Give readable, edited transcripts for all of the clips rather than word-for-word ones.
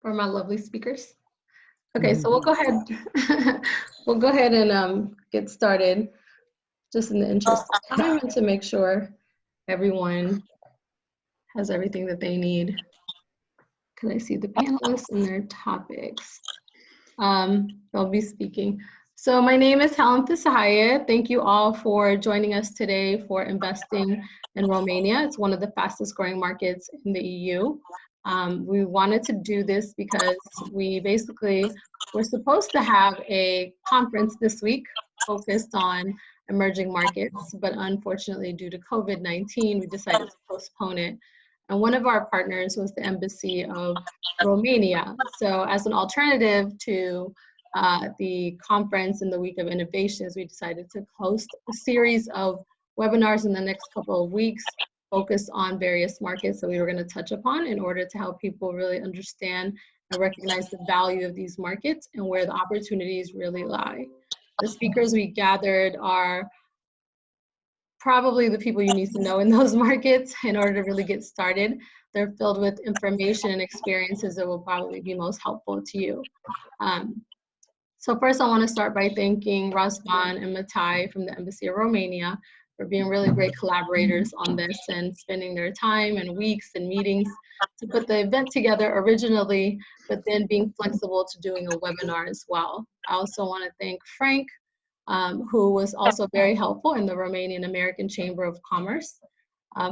for my lovely speakers. Okay, so Mhm. we'll go ahead. We'll go ahead and get started, just in the interest of time and to make sure everyone has everything that they need. Can I see the panelists and their topics? They'll be speaking. So my name is Helen Fisahaya. Thank you all for joining us today for investing in Romania. It's one of the fastest growing markets in the EU. We wanted to do this because we're supposed to have a conference this week focused on emerging markets, but unfortunately due to COVID-19, we decided to postpone it. And one of our partners was the Embassy of Romania. So as an alternative to the conference in the Week of Innovations, we decided to host a series of webinars in the next couple of weeks focused on various markets that we were going to touch upon in order to help people really understand and recognize the value of these markets and where the opportunities really lie. The speakers we gathered are probably the people you need to know in those markets in order to really get started. They're filled with information and experiences that will probably be most helpful to you. So first I want to start by thanking Razvan and Matai from the Embassy of Romania for being really great collaborators on this and spending their time and weeks and meetings to put the event together originally, but then being flexible to doing a webinar as well. I also want to thank Frank, who was also very helpful in the Romanian American Chamber of Commerce,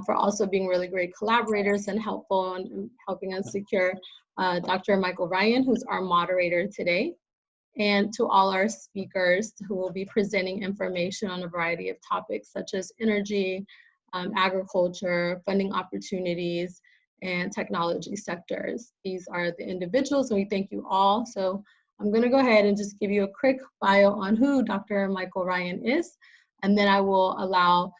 for also being really great collaborators and helpful in helping us secure Dr. Michael Ryan, who's our moderator today, and to all our speakers who will be presenting information on a variety of topics such as energy, agriculture, funding opportunities, and technology sectors. These are the individuals, and we thank you all. So I'm going to go ahead and just give you a quick bio on who Dr. Michael Ryan is, and then I will allow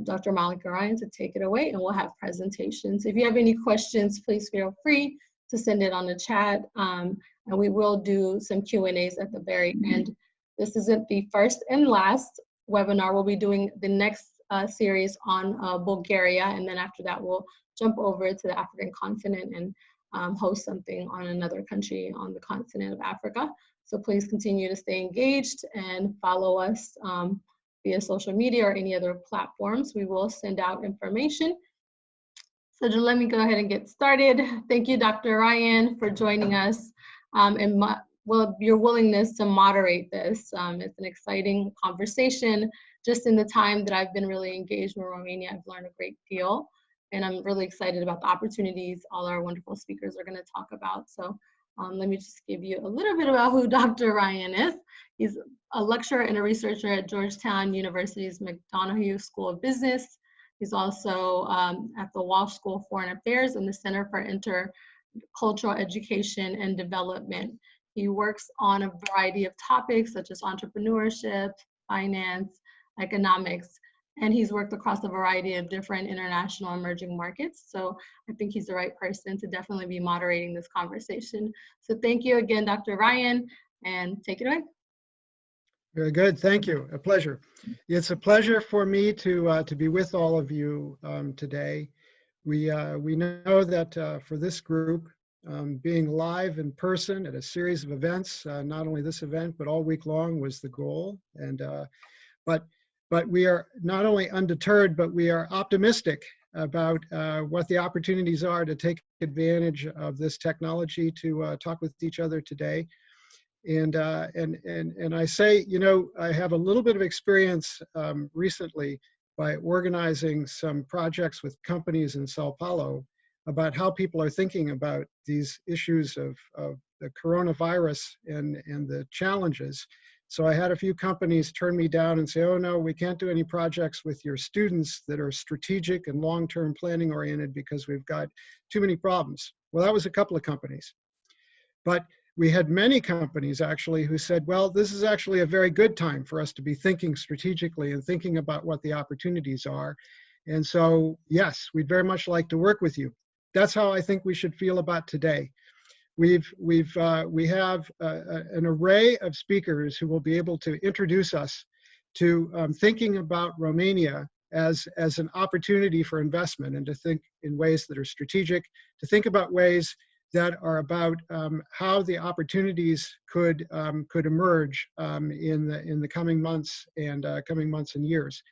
Dr. Malika Ryan to take it away, and we'll have presentations. If you have any questions, please feel free to send it on the chat, and we will do some Q&As at the very end. This isn't the first and last webinar. We'll be doing the next series on Bulgaria, and then after that, we'll jump over to the African continent and host something on another country on the continent of Africa. So please continue to stay engaged and follow us via social media or any other platforms. We will send out information. So let me go ahead and get started. Thank you, Dr. Ryan, for joining us and your willingness to moderate this. It's an exciting conversation. Just in the time that I've been really engaged in Romania, I've learned a great deal. And I'm really excited about the opportunities all our wonderful speakers are going to talk about. So let me just give you a little bit about who Dr. Ryan is. He's a lecturer and a researcher at Georgetown University's McDonough School of Business. He's also at the Walsh School of Foreign Affairs and the Center for Intercultural Education and Development. He works on a variety of topics such as entrepreneurship, finance, economics, and he's worked across a variety of different international emerging markets. So I think he's the right person to definitely be moderating this conversation. So thank you again, Dr. Ryan, and take it away. Very good, thank you, a pleasure. It's a pleasure for me to be with all of you today. We know that for this group, being live in person at a series of events, not only this event, but all week long was the goal. And but we are not only undeterred, but we are optimistic about what the opportunities are to take advantage of this technology to talk with each other today. And I say, you know, I have a little bit of experience recently by organizing some projects with companies in Sao Paulo about how people are thinking about these issues of the coronavirus and the challenges. So I had a few companies turn me down and say, oh no, we can't do any projects with your students that are strategic and long-term planning oriented because we've got too many problems. Well, that was a couple of companies. But we had many companies actually who said, well, this is actually a very good time for us to be thinking strategically and thinking about what the opportunities are. And so, yes, we'd very much like to work with you. That's how I think we should feel about today. We have an array of speakers who will be able to introduce us to thinking about Romania as an opportunity for investment and to think in ways that are strategic, to think about ways that are about how the opportunities could emerge in the coming months and years.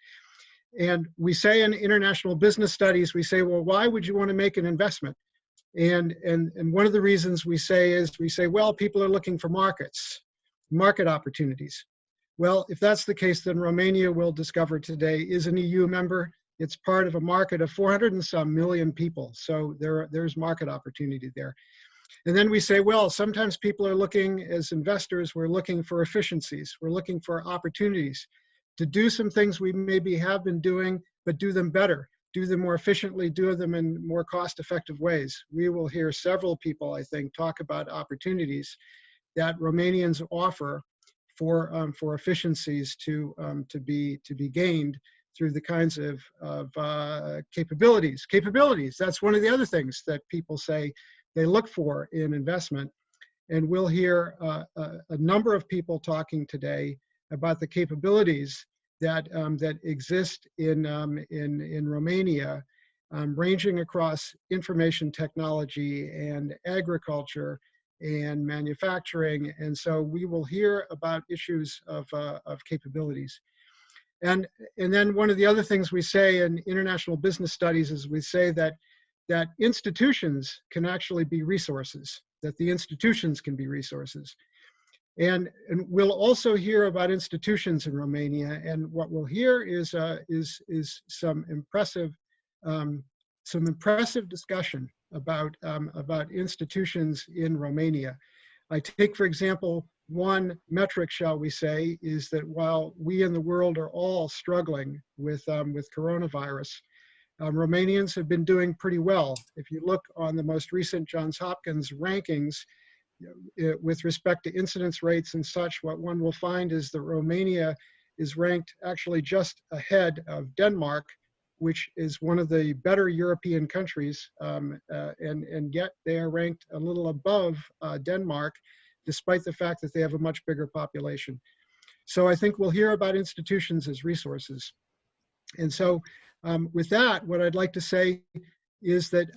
And we say in international business studies, we say, well, why would you want to make an investment? And one of the reasons we say, well, people are looking for market opportunities. Well, if that's the case, then Romania, we'll discover today, is an EU member. It's part of a market of 400 and some million people. So there's market opportunity there. And then we say, well, sometimes people are looking, as investors, we're looking for efficiencies. We're looking for opportunities to do some things we maybe have been doing, but do them better, do them more efficiently, do them in more cost-effective ways. We will hear several people, I think, talk about opportunities that Romanians offer for efficiencies to be gained through the kinds of capabilities. Capabilities, that's one of the other things that people say they look for in investment. And we'll hear a number of people talking today about the capabilities that exist in Romania, ranging across information technology and agriculture and manufacturing. And so we will hear about issues of capabilities. And then one of the other things we say in international business studies is we say that institutions can actually be resources, that the institutions can be resources. And we'll also hear about institutions in Romania, and what we'll hear is some impressive discussion about institutions in Romania. I take, for example, one metric, shall we say, is that while we in the world are all struggling with coronavirus, Romanians have been doing pretty well. If you look on the most recent Johns Hopkins rankings, with respect to incidence rates and such, what one will find is that Romania is ranked actually just ahead of Denmark, which is one of the better European countries, and yet they are ranked a little above Denmark, despite the fact that they have a much bigger population. So I think we'll hear about institutions as resources. And so with that, what I'd like to say is that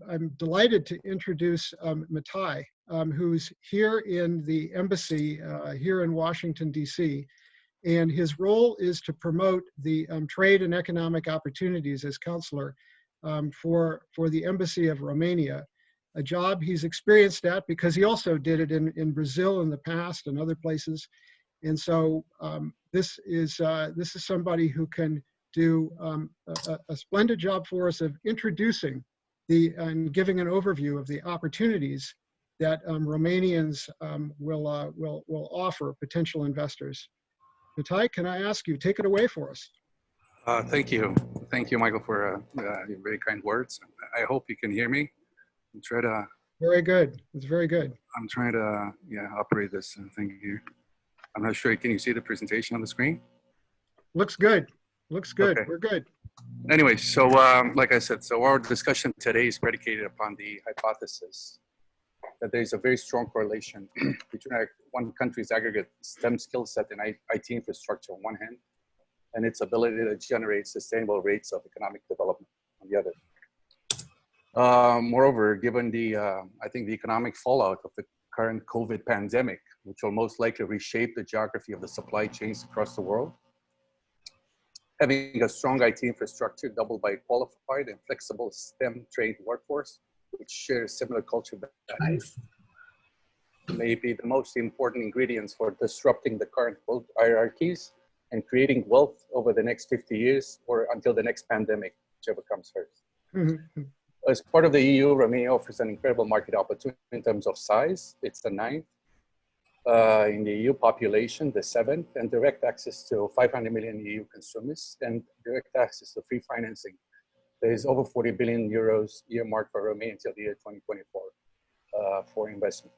I'm delighted to introduce Matai, who's here in the embassy here in Washington, D.C. And his role is to promote the trade and economic opportunities as counselor for the Embassy of Romania, a job he's experienced at because he also did it in Brazil in the past and other places. And so this is somebody who can do a splendid job for us of introducing and giving an overview of the opportunities that Romanians will offer potential investors. Matai, can I ask you, take it away for us. Thank you, Michael, for your very kind words. I hope you can hear me. I'm trying to. Very good. It's very good. I'm trying to operate this thing here. I'm not sure. Can you see the presentation on the screen? Looks good. Looks good. Okay. We're good. Anyway, so like I said, so our discussion today is predicated upon the hypothesis that there is a very strong correlation between one country's aggregate STEM skill set and IT infrastructure on one hand, and its ability to generate sustainable rates of economic development on the other. Moreover, given I think the economic fallout of the current COVID pandemic, which will most likely reshape the geography of the supply chains across the world, having a strong IT infrastructure doubled by a qualified and flexible STEM trained workforce, which shares similar culture values, may be the most important ingredients for disrupting the current world hierarchies and creating wealth over the next 50 years or until the next pandemic, whichever comes first. Mm-hmm. As part of the EU, Romania offers an incredible market opportunity in terms of size. It's the 9th in the EU population, the 7th, and direct access to 500 million EU consumers and direct access to free financing. There is over 40 billion euros earmarked for Romania until the year 2024 for investment,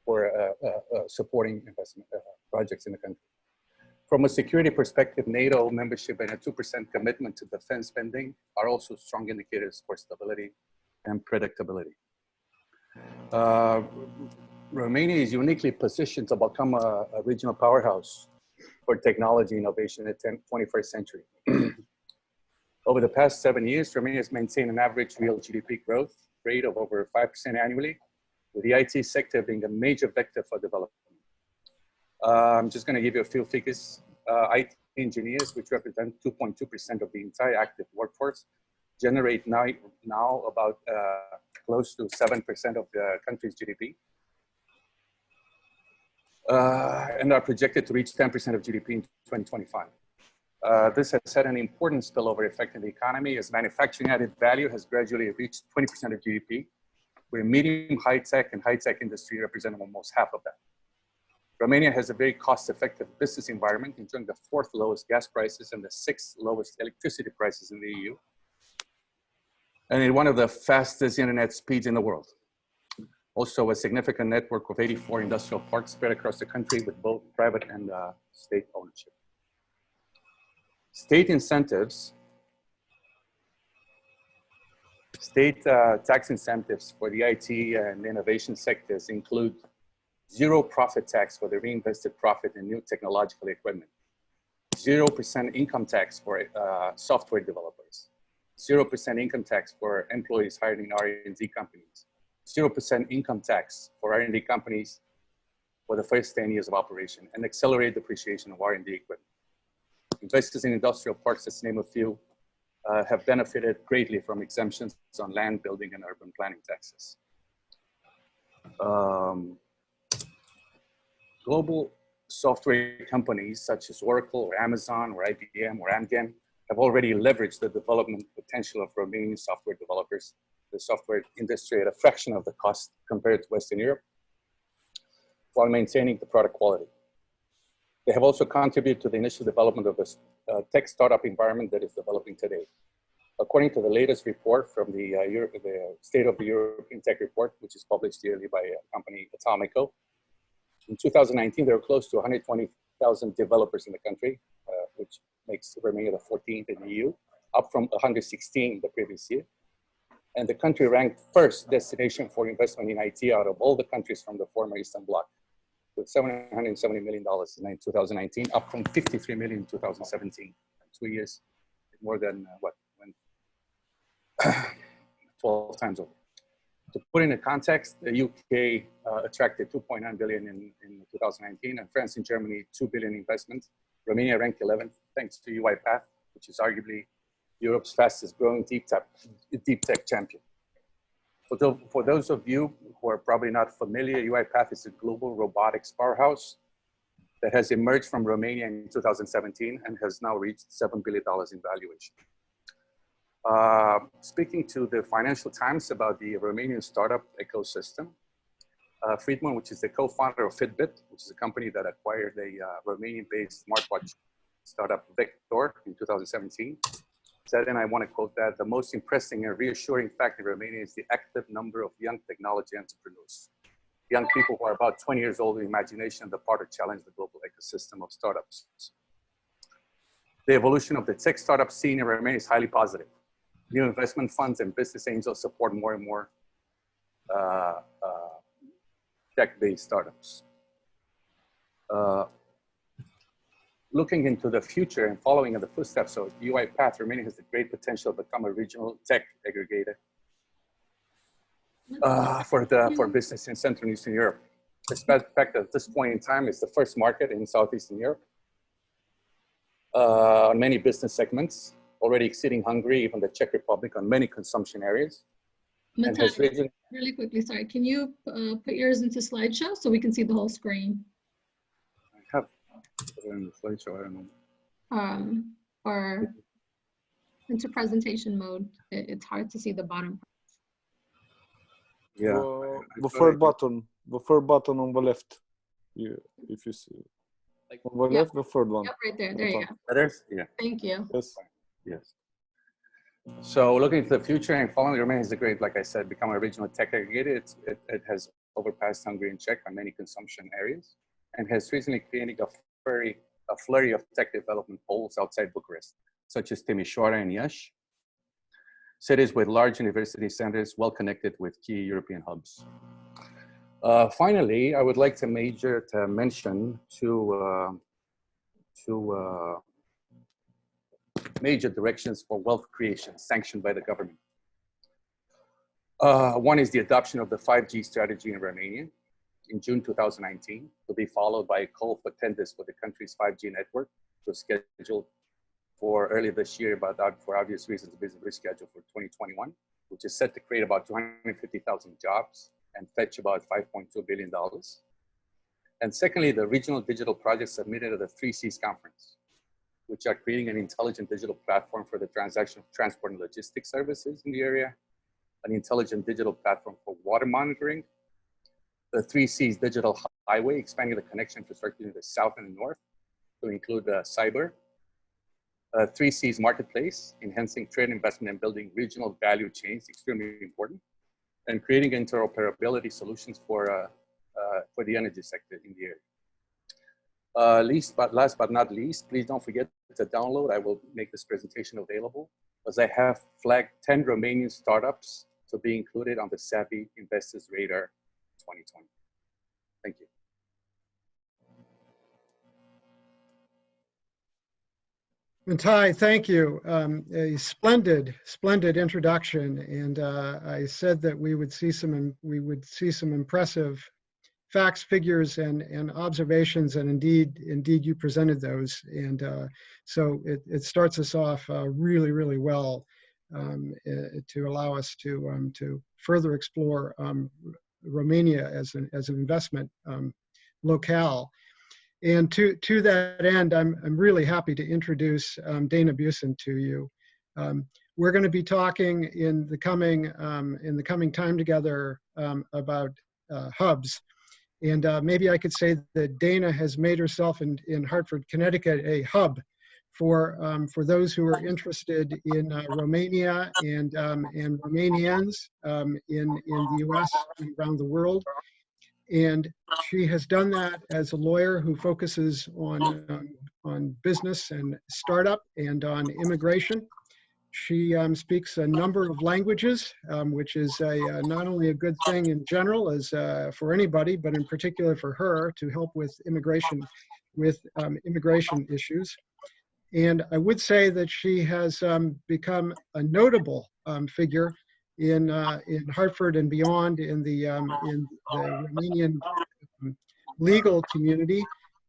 for supporting investment projects in the country. From a security perspective, NATO membership and a 2% commitment to defense spending are also strong indicators for stability and predictability. Romania is uniquely positioned to become a regional powerhouse for technology innovation in the 21st century. Over the past 7 years, Romania has maintained an average real GDP growth rate of over 5% annually, with the IT sector being a major vector for development. I'm just going to give you a few figures. IT engineers, which represent 2.2% of the entire active workforce, generate now about close to 7% of the country's GDP, and are projected to reach 10% of GDP in 2025. This has had an important spillover effect in the economy as manufacturing added value has gradually reached 20% of GDP, where medium high-tech and high-tech industry represent almost half of that. Romania has a very cost-effective business environment, enjoying the 4th lowest gas prices and the 6th lowest electricity prices in the EU, and one of the fastest internet speeds in the world. Also, a significant network of 84 industrial parks spread across the country with both private and state ownership. State incentives, state tax incentives for the IT and innovation sectors include 0 profit tax for the reinvested profit in new technological equipment, 0% income tax for software developers, 0% income tax for employees hired in R&D companies, 0% income tax for R&D companies for the first 10 years of operation, and accelerated depreciation of R&D equipment. Investors in industrial parks, to name a few, have benefited greatly from exemptions on land, building, and urban planning taxes. Global software companies such as Oracle or Amazon or IBM or Amgen have already leveraged the development potential of Romanian software developers, the software industry at a fraction of the cost compared to Western Europe, while maintaining the product quality. They have also contributed to the initial development of a tech startup environment that is developing today. According to the latest report from the State of the European Tech Report, which is published yearly by a company, Atomico, in 2019, there were close to 120,000 developers in the country, which makes Romania the 14th in the EU, up from 116 the previous year. And the country ranked first destination for investment in IT out of all the countries from the former Eastern Bloc, with $770 million in 2019, up from $53 million in 2017. 2 years, more than 12 times over. To put in a context, the UK attracted 2.9 billion in 2019, and France and Germany 2 billion investments. Romania ranked 11th, thanks to Uipath, which is arguably Europe's fastest growing deep tech champion. For those of you who are probably not familiar, Uipath is a global robotics powerhouse that has emerged from Romania in 2017 and has now reached $7 billion in valuation. Speaking to the Financial Times about the Romanian startup ecosystem, Friedman, which is the co-founder of Fitbit, which is a company that acquired a Romanian-based smartwatch startup Vector in 2017, said, and I want to quote that, the most impressive and reassuring fact in Romania is the active number of young technology entrepreneurs. Young people who are about 20 years old in imagination, the part to challenge the global ecosystem of startups. The evolution of the tech startup scene in Romania is highly positive. New investment funds and business angels support more and more tech-based startups. Looking into the future and following in the footsteps of Uipath, Romania has the great potential to become a regional tech aggregator for business in Central and Eastern Europe. Despite the fact that at this point in time, it's the first market in Southeastern Europe on many business segments, already exceeding Hungary, even the Czech Republic on many consumption areas. And has risen. Really quickly, sorry, can you put yours into slideshow so we can see the whole screen? I have it in the slideshow, I don't know. Or into presentation mode. It's hard to see the bottom. Yeah. The third button on the left. If you see. On the left, the third one. Yep, right there. There you go. That is? Yeah. Thank you. Yes. Yes. So looking to the future and following, Romania is a great, like I said, become a regional tech aggregator. It has overpassed Hungary and Czech on many consumption areas and has recently created a flurry of tech development poles outside Bucharest, such as Timișoara and Iași, cities with large university centers well connected with key European hubs. Finally, I would like to mention two major directions for wealth creation sanctioned by the government. One is the adoption of the 5G strategy in Romania in June 2019, to be followed by a call for tenders for the country's 5G network, was scheduled for early this year, but for obvious reasons, the business rescheduled for 2021, which is set to create about 250,000 jobs and fetch about $5.2 billion. And secondly, the regional digital projects submitted at the 3Cs conference, which are creating an intelligent digital platform for the transaction of transport and logistics services in the area, an intelligent digital platform for water monitoring, the 3Cs digital highway, expanding the connection infrastructure in the south and the north to include cyber, 3Cs marketplace, enhancing trade investment and building regional value chains, extremely important, and creating interoperability solutions for the energy sector in the area. Last but not least, please don't forget to download. I will make this presentation available, as I have flagged 10 Romanian startups to be included on the Savvy Investors Radar 2020. Thank you. Ty, thank you. A splendid introduction, and I said that we would see some impressive facts, figures, and observations, and indeed you presented those, and so it starts us off really well to allow us to further explore Romania as an investment locale. And to that end, I'm really happy to introduce Dana Busen to you. We're going to be talking in the coming time together about hubs. And maybe I could say that Dana has made herself in Hartford, Connecticut, a hub for those who are interested in Romania and Romanians in the U.S. and around the world. And she has done that as a lawyer who focuses on business and startup and on immigration. She speaks a number of languages, which is not only a good thing in general as for anybody, but in particular for her to help with immigration issues. And I would say that she has become a notable figure in Hartford and beyond in the Romanian legal community,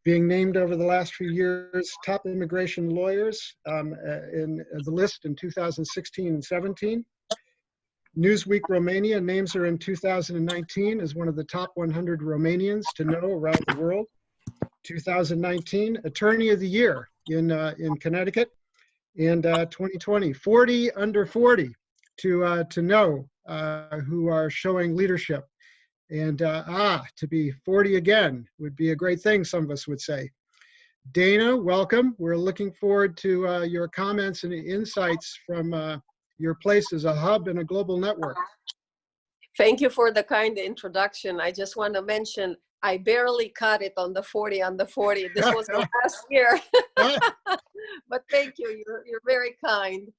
being named over the last few years top immigration lawyers in the list in 2016 and 17. Newsweek Romania names her in 2019 as one of the top 100 Romanians to know around the world. 2019 Attorney of the Year in Connecticut, and 2020 40 under 40 to know who are showing leadership. And to be 40 again would be a great thing, some of us would say. Dana, welcome. We're looking forward to your comments and insights from your place as a hub and a global network. Thank you for the kind introduction. I just want to mention, I barely cut it on the 40 on the 40. This was the last year. But thank you. You're very kind.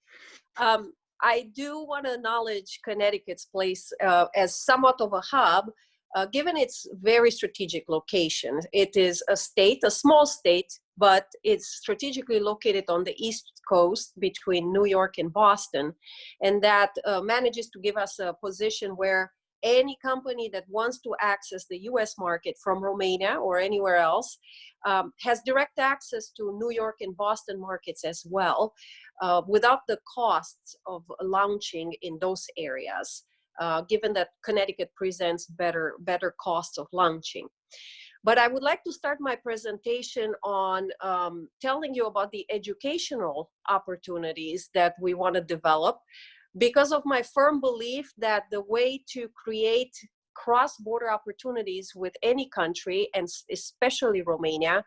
I do want to acknowledge Connecticut's place as somewhat of a hub, given its very strategic location. It is a state, a small state, but it's strategically located on the East Coast between New York and Boston. And that manages to give us a position where any company that wants to access the US market from Romania or anywhere else has direct access to New York and Boston markets as well, without the costs of launching in those areas, given that Connecticut presents better costs of launching. But I would like to start my presentation on telling you about the educational opportunities that we want to develop, because of my firm belief that the way to create cross-border opportunities with any country, and especially Romania,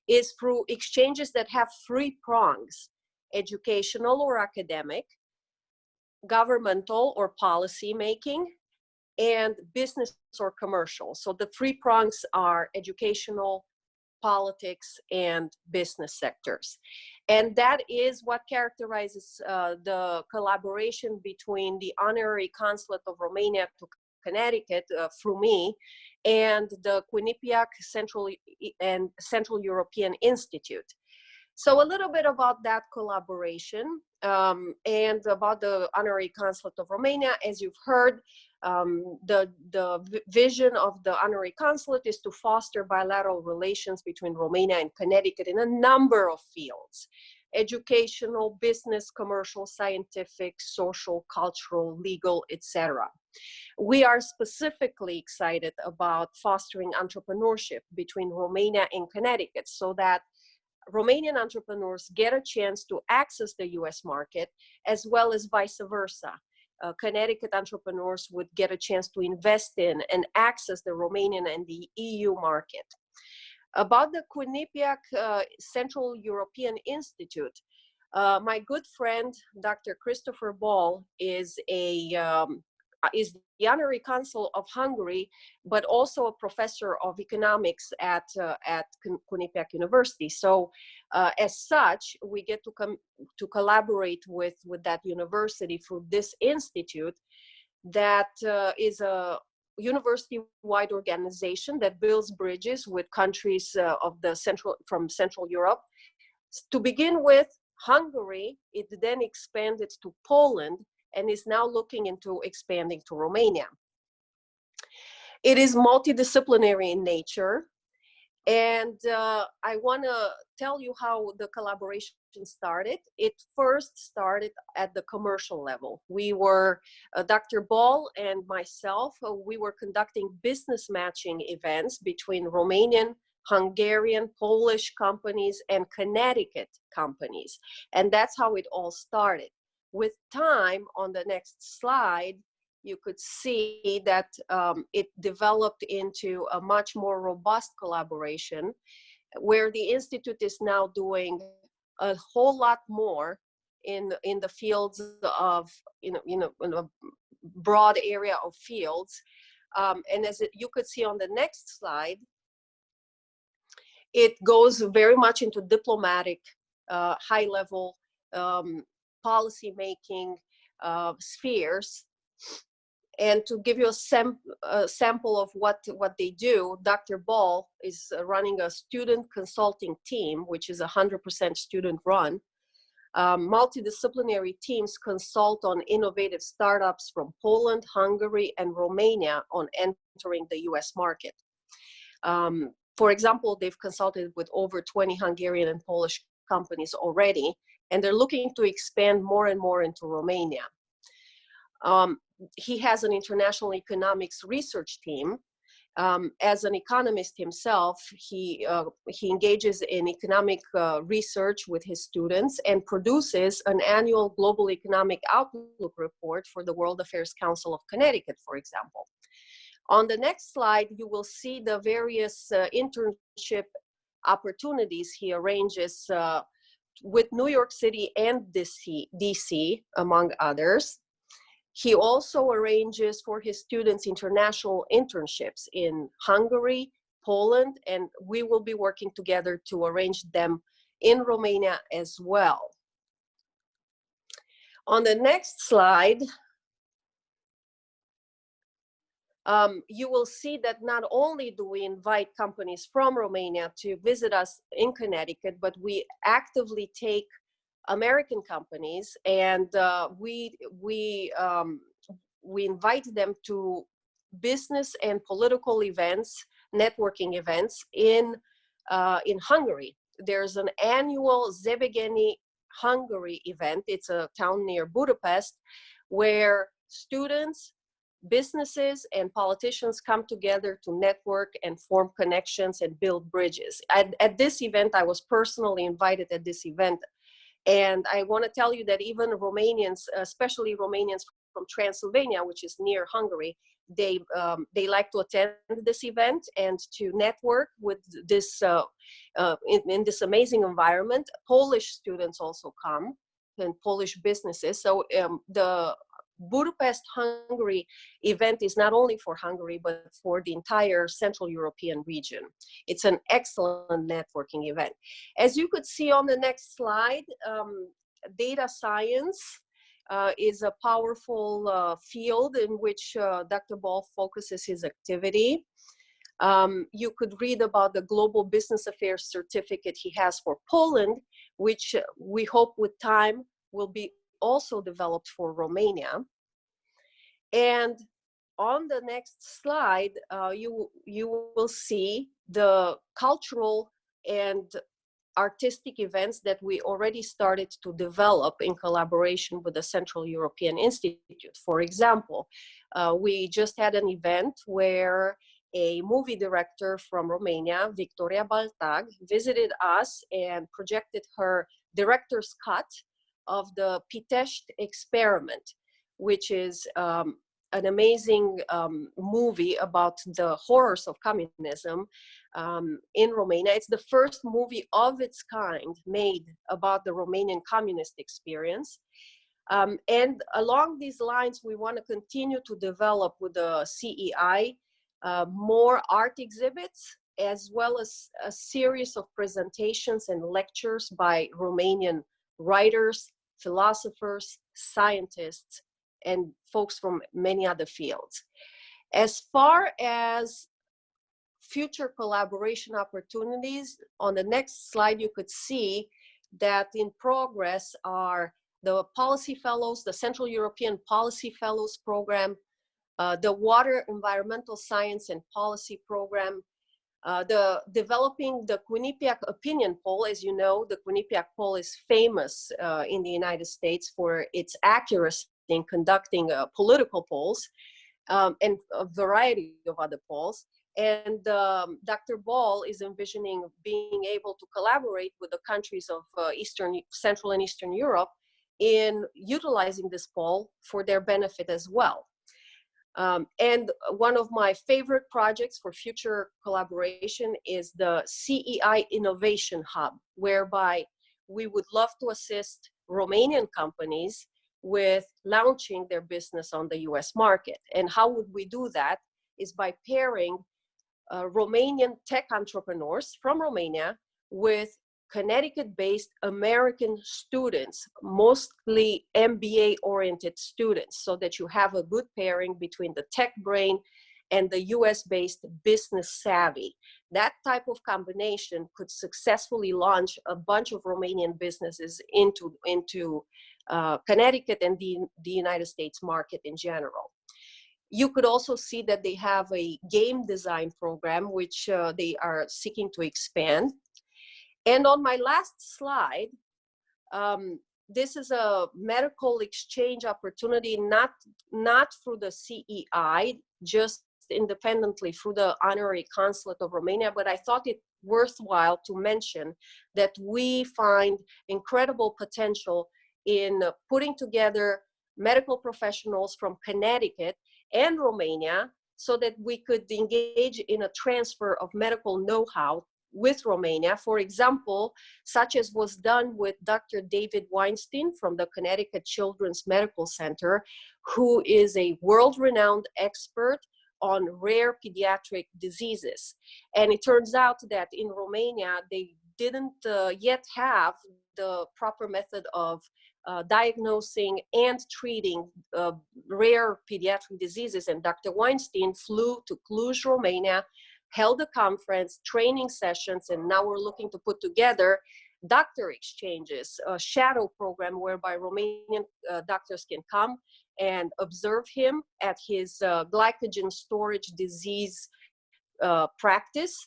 is through exchanges that have three prongs: educational or academic, governmental or policy making, and business or commercial. So the three prongs are educational, politics, and business sectors. And that is what characterizes the collaboration between the Honorary Consulate of Romania to Connecticut through me and the Quinnipiac Central European Institute. So a little bit about that collaboration. and about the Honorary Consulate of Romania. As you've heard, the vision of the Honorary Consulate is to foster bilateral relations between Romania and Connecticut in a number of fields: educational, business, commercial, scientific, social, cultural, legal, etc. We are specifically excited about fostering entrepreneurship between Romania and Connecticut so that Romanian entrepreneurs get a chance to access the US market, as well as vice versa. Connecticut entrepreneurs would get a chance to invest in and access the Romanian and the EU market. About the Quinnipiac Central European Institute, my good friend, Dr. Christopher Ball, is the Honorary Consul of Hungary, but also a professor of economics at Quinnipiac University. So as such, we get to collaborate with that university through this institute that is a university-wide organization that builds bridges with countries from Central Europe. To begin with, Hungary, it then expanded to Poland, and is now looking into expanding to Romania. It is multidisciplinary in nature, and I want to tell you how the collaboration started. It first started at the commercial level. We were, Dr. Ball and myself, we were conducting business matching events between Romanian, Hungarian, Polish companies, and Connecticut companies. And that's how it all started. With time, on the next slide, you could see that it developed into a much more robust collaboration, where the Institute is now doing a whole lot more in the fields of, in a broad area of fields. And as you could see on the next slide, it goes very much into diplomatic, high-level policy making spheres. And to give you a sample of what they do, Dr. Ball is running a student consulting team, which is 100% student run. Multidisciplinary teams consult on innovative startups from Poland, Hungary, and Romania on entering the US market. For example, they've consulted with over 20 Hungarian and Polish companies already, and they're looking to expand more and more into Romania. He has an international economics research team. As an economist himself, he engages in economic research with his students and produces an annual Global Economic Outlook report for the World Affairs Council of Connecticut, for example. On the next slide, you will see the various internship opportunities he arranges with New York City and DC, among others. He also arranges for his students international internships in Hungary, Poland, and we will be working together to arrange them in Romania as well. On the next slide, you will see that not only do we invite companies from Romania to visit us in Connecticut, but we actively take American companies and we invite them to business and political events, networking events in Hungary. There's an annual Szegedi Hungary event. It's a town near Budapest where students, businesses, and politicians come together to network and form connections and build bridges. At this event, I was personally invited at this event. And I want to tell you that even Romanians, especially Romanians from Transylvania, which is near Hungary, they like to attend this event and to network with this in this amazing environment. Polish students also come, and Polish businesses. So the Budapest Hungary event is not only for Hungary, but for the entire Central European region. It's an excellent networking event. As you could see on the next slide, data science is a powerful field in which Dr. Ball focuses his activity. You could read about the Global Business Affairs certificate he has for Poland, which we hope with time will be also developed for Romania. And on the next slide, you will see the cultural and artistic events that we already started to develop in collaboration with the Central European Institute. For example, we just had an event where a movie director from Romania, Victoria Baltag, visited us and projected her director's cut of the Pitești Experiment, which is an amazing movie about the horrors of communism in Romania. It's the first movie of its kind made about the Romanian communist experience. And along these lines, we want to continue to develop with the CEI more art exhibits, as well as a series of presentations and lectures by Romanian writers, philosophers, scientists, and folks from many other fields. As far as future collaboration opportunities, on the next slide, you could see that in progress are the Policy Fellows, the Central European Policy Fellows Program, the Water, Environmental Science and Policy Program, developing the Quinnipiac opinion poll. As you know, the Quinnipiac poll is famous in the United States for its accuracy in conducting political polls and a variety of other polls. And Dr. Ball is envisioning being able to collaborate with the countries of Central and Eastern Europe in utilizing this poll for their benefit as well. And one of my favorite projects for future collaboration is the CEI Innovation Hub, whereby we would love to assist Romanian companies with launching their business on the US market. And how would we do that is by pairing Romanian tech entrepreneurs from Romania with Connecticut-based American students, mostly MBA-oriented students, so that you have a good pairing between the tech brain and the US-based business savvy. That type of combination could successfully launch a bunch of Romanian businesses into Connecticut and the United States market in general. You could also see that they have a game design program, which they are seeking to expand. And on my last slide, this is a medical exchange opportunity, not through the CEI, just independently through the Honorary Consulate of Romania, but I thought it worthwhile to mention that we find incredible potential in putting together medical professionals from Connecticut and Romania so that we could engage in a transfer of medical know-how with Romania, for example, such as was done with Dr. David Weinstein from the Connecticut Children's Medical Center, who is a world-renowned expert on rare pediatric diseases. And it turns out that in Romania, they didn't yet have the proper method of diagnosing and treating rare pediatric diseases. And Dr. Weinstein flew to Cluj, Romania, held a conference, training sessions, and now we're looking to put together doctor exchanges, a shadow program whereby Romanian doctors can come and observe him at his glycogen storage disease practice.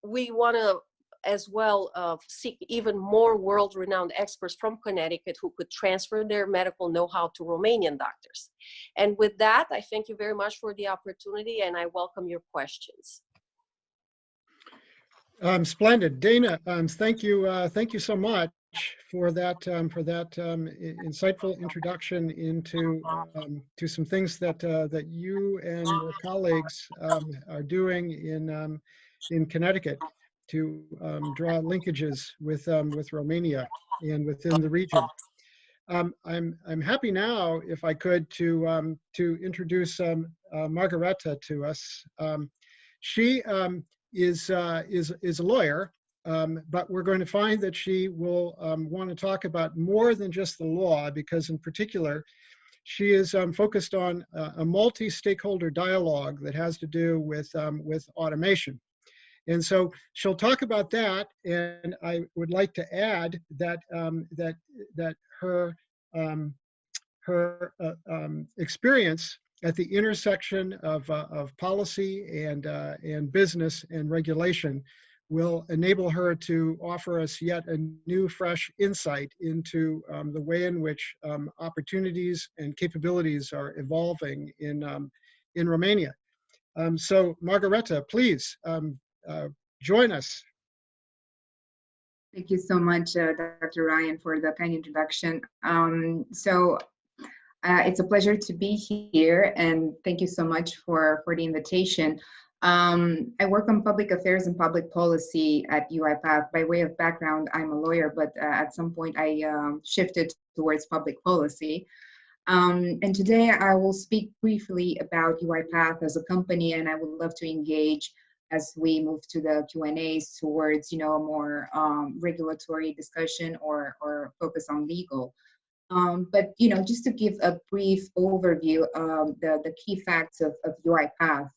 We want to as well seek even more world-renowned experts from Connecticut who could transfer their medical know-how to Romanian doctors. And with that, I thank you very much for the opportunity and I welcome your questions. Splendid. Dana, thank you so much for that insightful introduction into to some things that you and your colleagues are doing in Connecticut to draw linkages with Romania and within the region. I'm happy now, if I could, to introduce Margareta to us. She is a lawyer, but we're going to find that she will want to talk about more than just the law, because in particular, she is focused on a multi-stakeholder dialogue that has to do with automation. And so she'll talk about that. And I would like to add that that her experience at the intersection of policy and business and regulation will enable her to offer us yet a new, fresh insight into the way in which opportunities and capabilities are evolving in Romania. So, Margareta, please join us. Thank you so much, Dr. Ryan, for the kind introduction. It's a pleasure to be here, and thank you so much for the invitation. I work on public affairs and public policy at Uipath. By way of background, I'm a lawyer, but at some point I shifted towards public policy. And today I will speak briefly about Uipath as a company, and I would love to engage as we move to the Q&As towards, a more regulatory discussion or focus on legal. But, just to give a brief overview of the key facts of Uipath.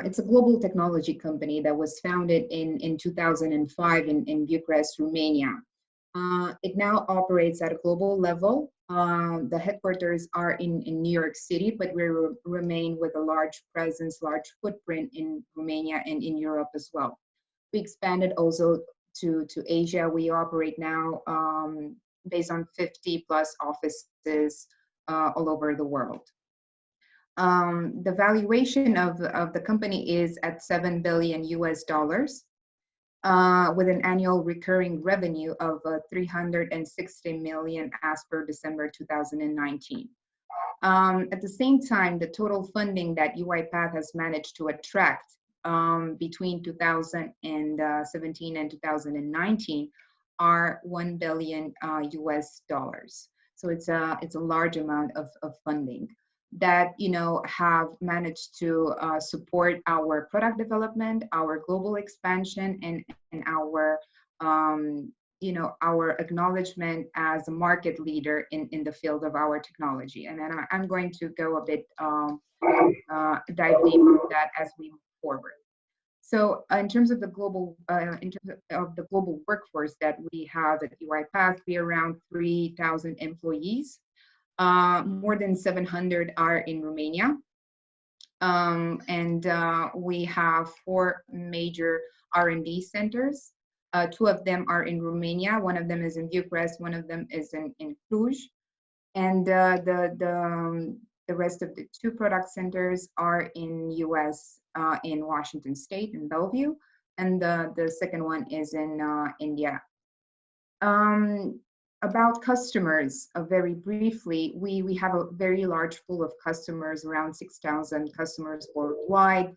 It's a global technology company that was founded in 2005 in Bucharest, Romania. It now operates at a global level. The headquarters are in New York City, but we remain with a large presence, large footprint in Romania and in Europe as well. We expanded also to Asia. We operate now based on 50 plus offices all over the world. The valuation of the company is at $7 billion US, with an annual recurring revenue of 360 million as per December 2019. At the same time, the total funding that Uipath has managed to attract between 2017 and 2019 are $1 billion US. So it's a large amount of funding that have managed to support our product development, our global expansion, and our our acknowledgement as a market leader in the field of our technology. And then I'm going to go a bit dive deep on that as we move forward. So in terms of the global workforce that we have at Uipath, we are around 3,000 employees. More than 700 are in Romania. And we have 4 major R&D centers. 2 of them are in Romania. One of them is in Bucharest. One of them is in Cluj. And the rest of the 2 product centers are in US, in Washington State, in Bellevue. And the second one is in India. About customers, very briefly, we have a very large pool of customers, around 6,000 customers worldwide.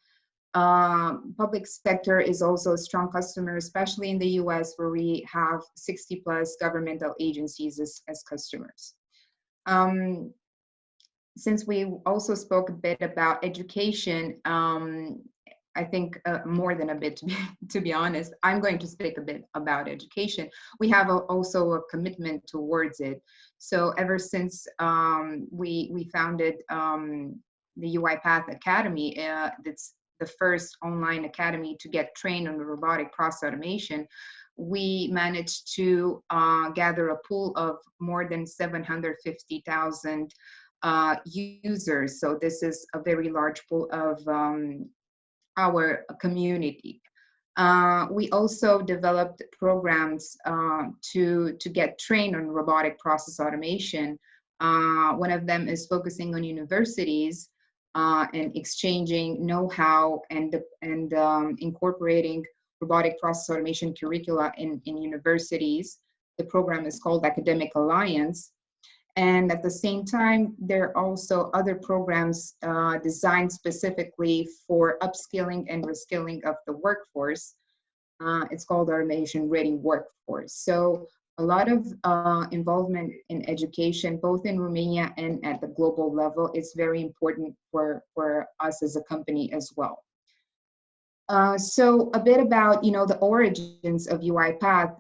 Public sector is also a strong customer, especially in the US, where we have 60 plus governmental agencies as customers. Since we also spoke a bit about education, I think more than a bit, to be honest, I'm going to speak a bit about education. We have also a commitment towards it. So ever since we founded the Uipath Academy, that's the first online academy to get trained on the robotic process automation, we managed to gather a pool of more than 750,000 users. So this is a very large pool of our community. We also developed programs to get trained on robotic process automation. One of them is focusing on universities and exchanging know-how and incorporating robotic process automation curricula in universities. The program is called Academic Alliance. And at the same time, there are also other programs designed specifically for upskilling and reskilling of the workforce. It's called Automation Ready Workforce. So a lot of involvement in education, both in Romania and at the global level, is very important for us as a company as well. So a bit about, the origins of Uipath.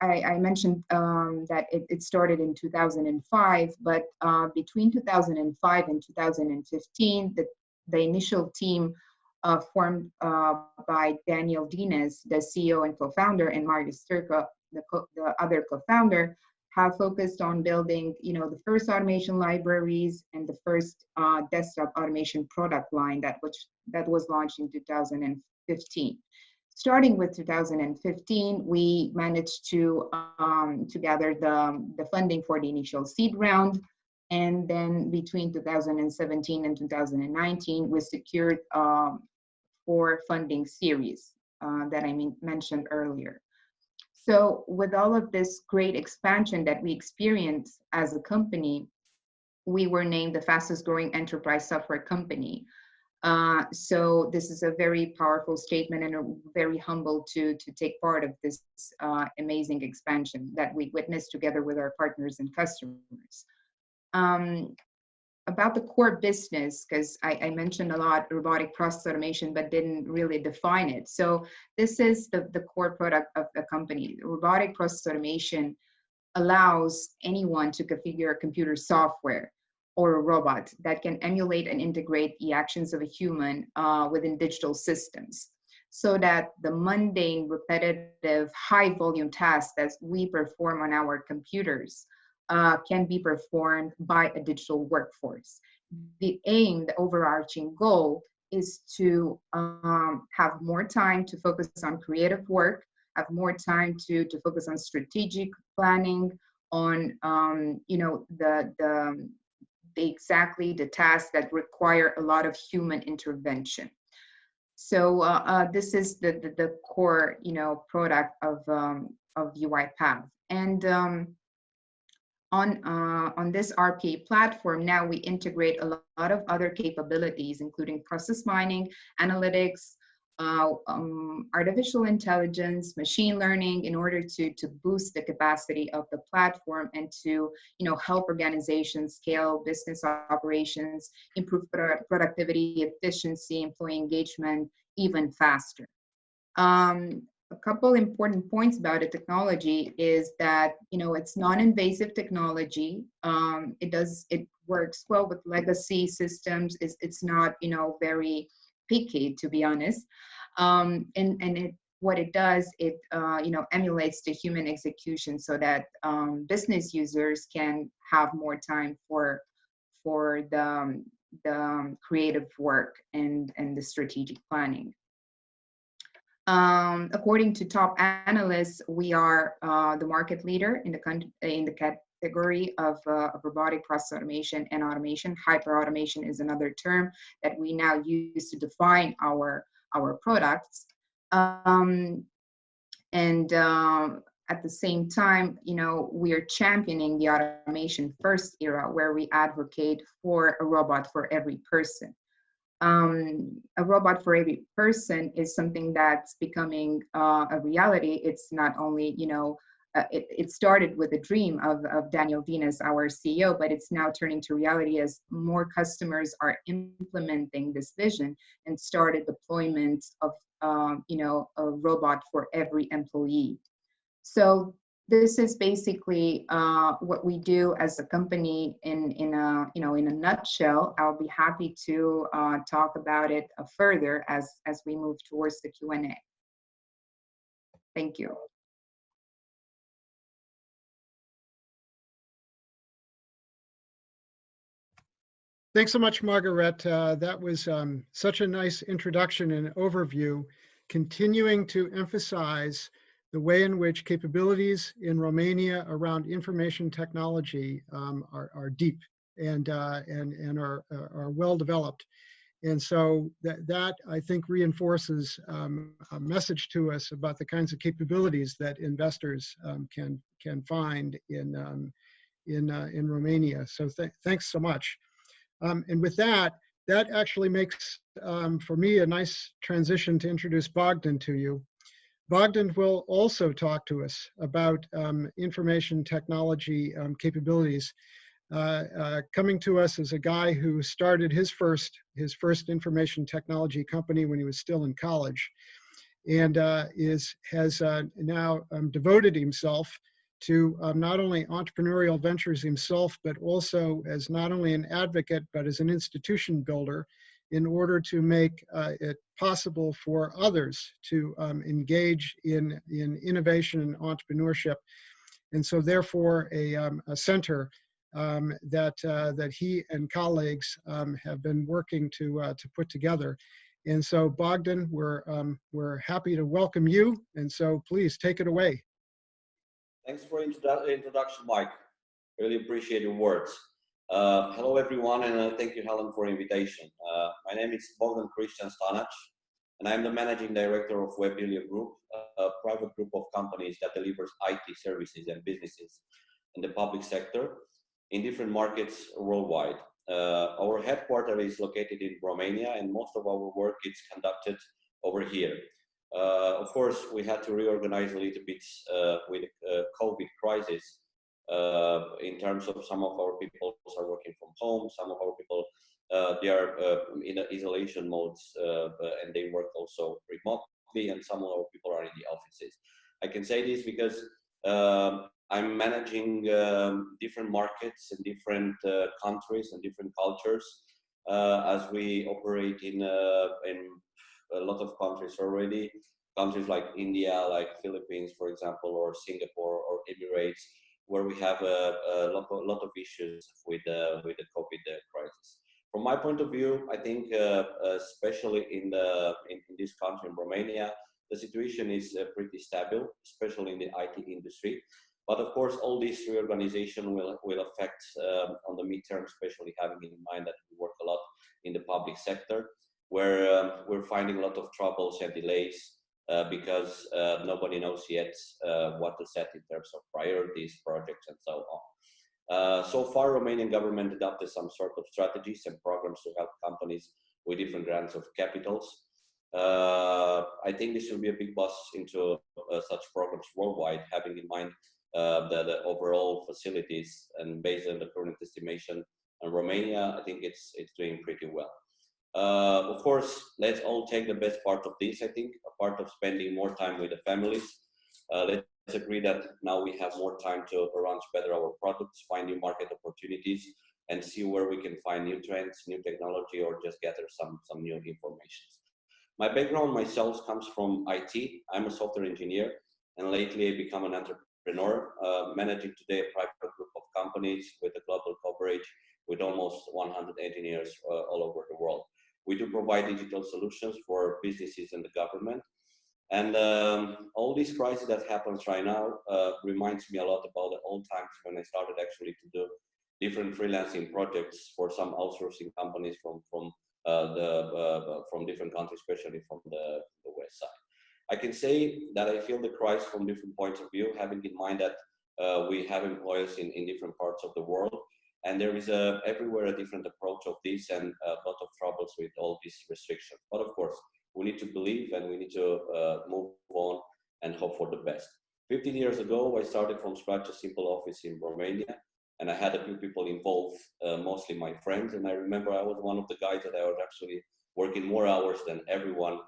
I mentioned that it started in 2005, but between 2005 and 2015, the initial team formed by Daniel Dines, the CEO and co-founder, and Marius Turco, the other co-founder, have focused on building, the first automation libraries and the first desktop automation product line that was launched in 2015. Starting with 2015, we managed to gather the funding for the initial seed round. And then between 2017 and 2019, we secured 4 funding series that I mentioned earlier. So with all of this great expansion that we experienced as a company, we were named the fastest growing enterprise software company. So this is a very powerful statement, and I'm very humbled to take part of this amazing expansion that we witnessed together with our partners and customers. About the core business, because I mentioned a lot robotic process automation, but didn't really define it. So this is the core product of the company. Robotic process automation allows anyone to configure a computer software or a robot that can emulate and integrate the actions of a human within digital systems, so that the mundane, repetitive, high volume tasks that we perform on our computers can be performed by a digital workforce. The aim, the overarching goal, is to have more time to focus on creative work, have more time to focus on strategic planning, on exactly the tasks that require a lot of human intervention. So this is the core product of Uipath. And on this RPA platform, now we integrate a lot of other capabilities, including process mining, analytics, artificial intelligence, machine learning, in order to boost the capacity of the platform and to help organizations scale business operations, improve productivity, efficiency, employee engagement even faster. A couple important points about the technology is that it's non-invasive technology. It works well with legacy systems. It's not very picky, to be honest. What it does, it emulates the human execution, so that business users can have more time for the creative work and the strategic planning. According to top analysts, we are the market leader in the category of robotic process automation and automation. Hyper-automation is another term that we now use to define our products. At the same time, we are championing the automation first era, where we advocate for a robot for every person. A robot for every person is something that's becoming a reality. It's not only, it started with a dream of Daniel Dines, our CEO, but it's now turning to reality as more customers are implementing this vision and started deployment of, a robot for every employee. So this is basically what we do as a company in a nutshell. I'll be happy to talk about it further as we move towards the Q&A. Thank you. Thanks so much, Margaret. That was such a nice introduction and overview, continuing to emphasize the way in which capabilities in Romania around information technology are deep and are well developed. And so that I think reinforces a message to us about the kinds of capabilities that investors can find in Romania. So thanks so much. And with that actually makes for me a nice transition to introduce Bogdan to you. Bogdan will also talk to us about information technology capabilities. Coming to us as a guy who started his first information technology company when he was still in college, and has now devoted himself to not only entrepreneurial ventures himself, but also as not only an advocate, but as an institution builder. in order to make it possible for others to engage in innovation and entrepreneurship. And so therefore a center that he and colleagues have been working to put together. And so Bogdan, we're happy to welcome you. And so please take it away. Thanks for introduction, Mike. Really appreciate your words. Hello, everyone, and thank you, Helen, for the invitation. My name is Bogdan Christian Stanac, and I'm the Managing Director of Webilia Group, a private group of companies that delivers IT services and businesses in the public sector in different markets worldwide. Our headquarters is located in Romania, and most of our work is conducted over here. Of course, we had to reorganize a little bit with the COVID crisis. In terms of some of our people are working from home, some of our people they are in isolation modes and they work also remotely, and some of our people are in the offices. I can say this because I'm managing different markets in different countries and different cultures as we operate in a lot of countries already. Countries like India, like Philippines, for example, or Singapore or Emirates, where we have a lot of issues with the COVID crisis. From my point of view, I think especially in this country, in Romania, the situation is pretty stable, especially in the IT industry. But of course, all this reorganization will affect on the midterm, especially having in mind that we work a lot in the public sector, where we're finding a lot of troubles and delays because nobody knows yet what to set in terms of priorities, projects, and so on. So far, Romanian government adopted some sort of strategies and programs to help companies with different grants of capitals. I think this will be a big boost into such programs worldwide, having in mind the overall facilities, and based on the current estimation in Romania, I think it's doing pretty well. Of course, let's all take the best part of this. I think a part of spending more time with the families. Let's agree that now we have more time to launch better our products, find new market opportunities, and see where we can find new trends, new technology, or just gather some new information. My background myself comes from IT. I'm a software engineer, and lately I become an entrepreneur, managing today a private group of companies with a global coverage with almost 100 engineers all over the world. We do provide digital solutions for businesses and the government. And all this crisis that happens right now reminds me a lot about the old times when I started actually to do different freelancing projects for some outsourcing companies from different countries, especially from the west side. I can say that I feel the crisis from different points of view, having in mind that we have employees in different parts of the world, and there is everywhere a different approach of this, and a lot of troubles with all these restrictions. But of course, we need to believe, and we need to move on and hope for the best. 15 years ago, I started from scratch a simple office in Romania, and I had a few people involved, mostly my friends. And I remember I was one of the guys that I was actually working more hours than everyone,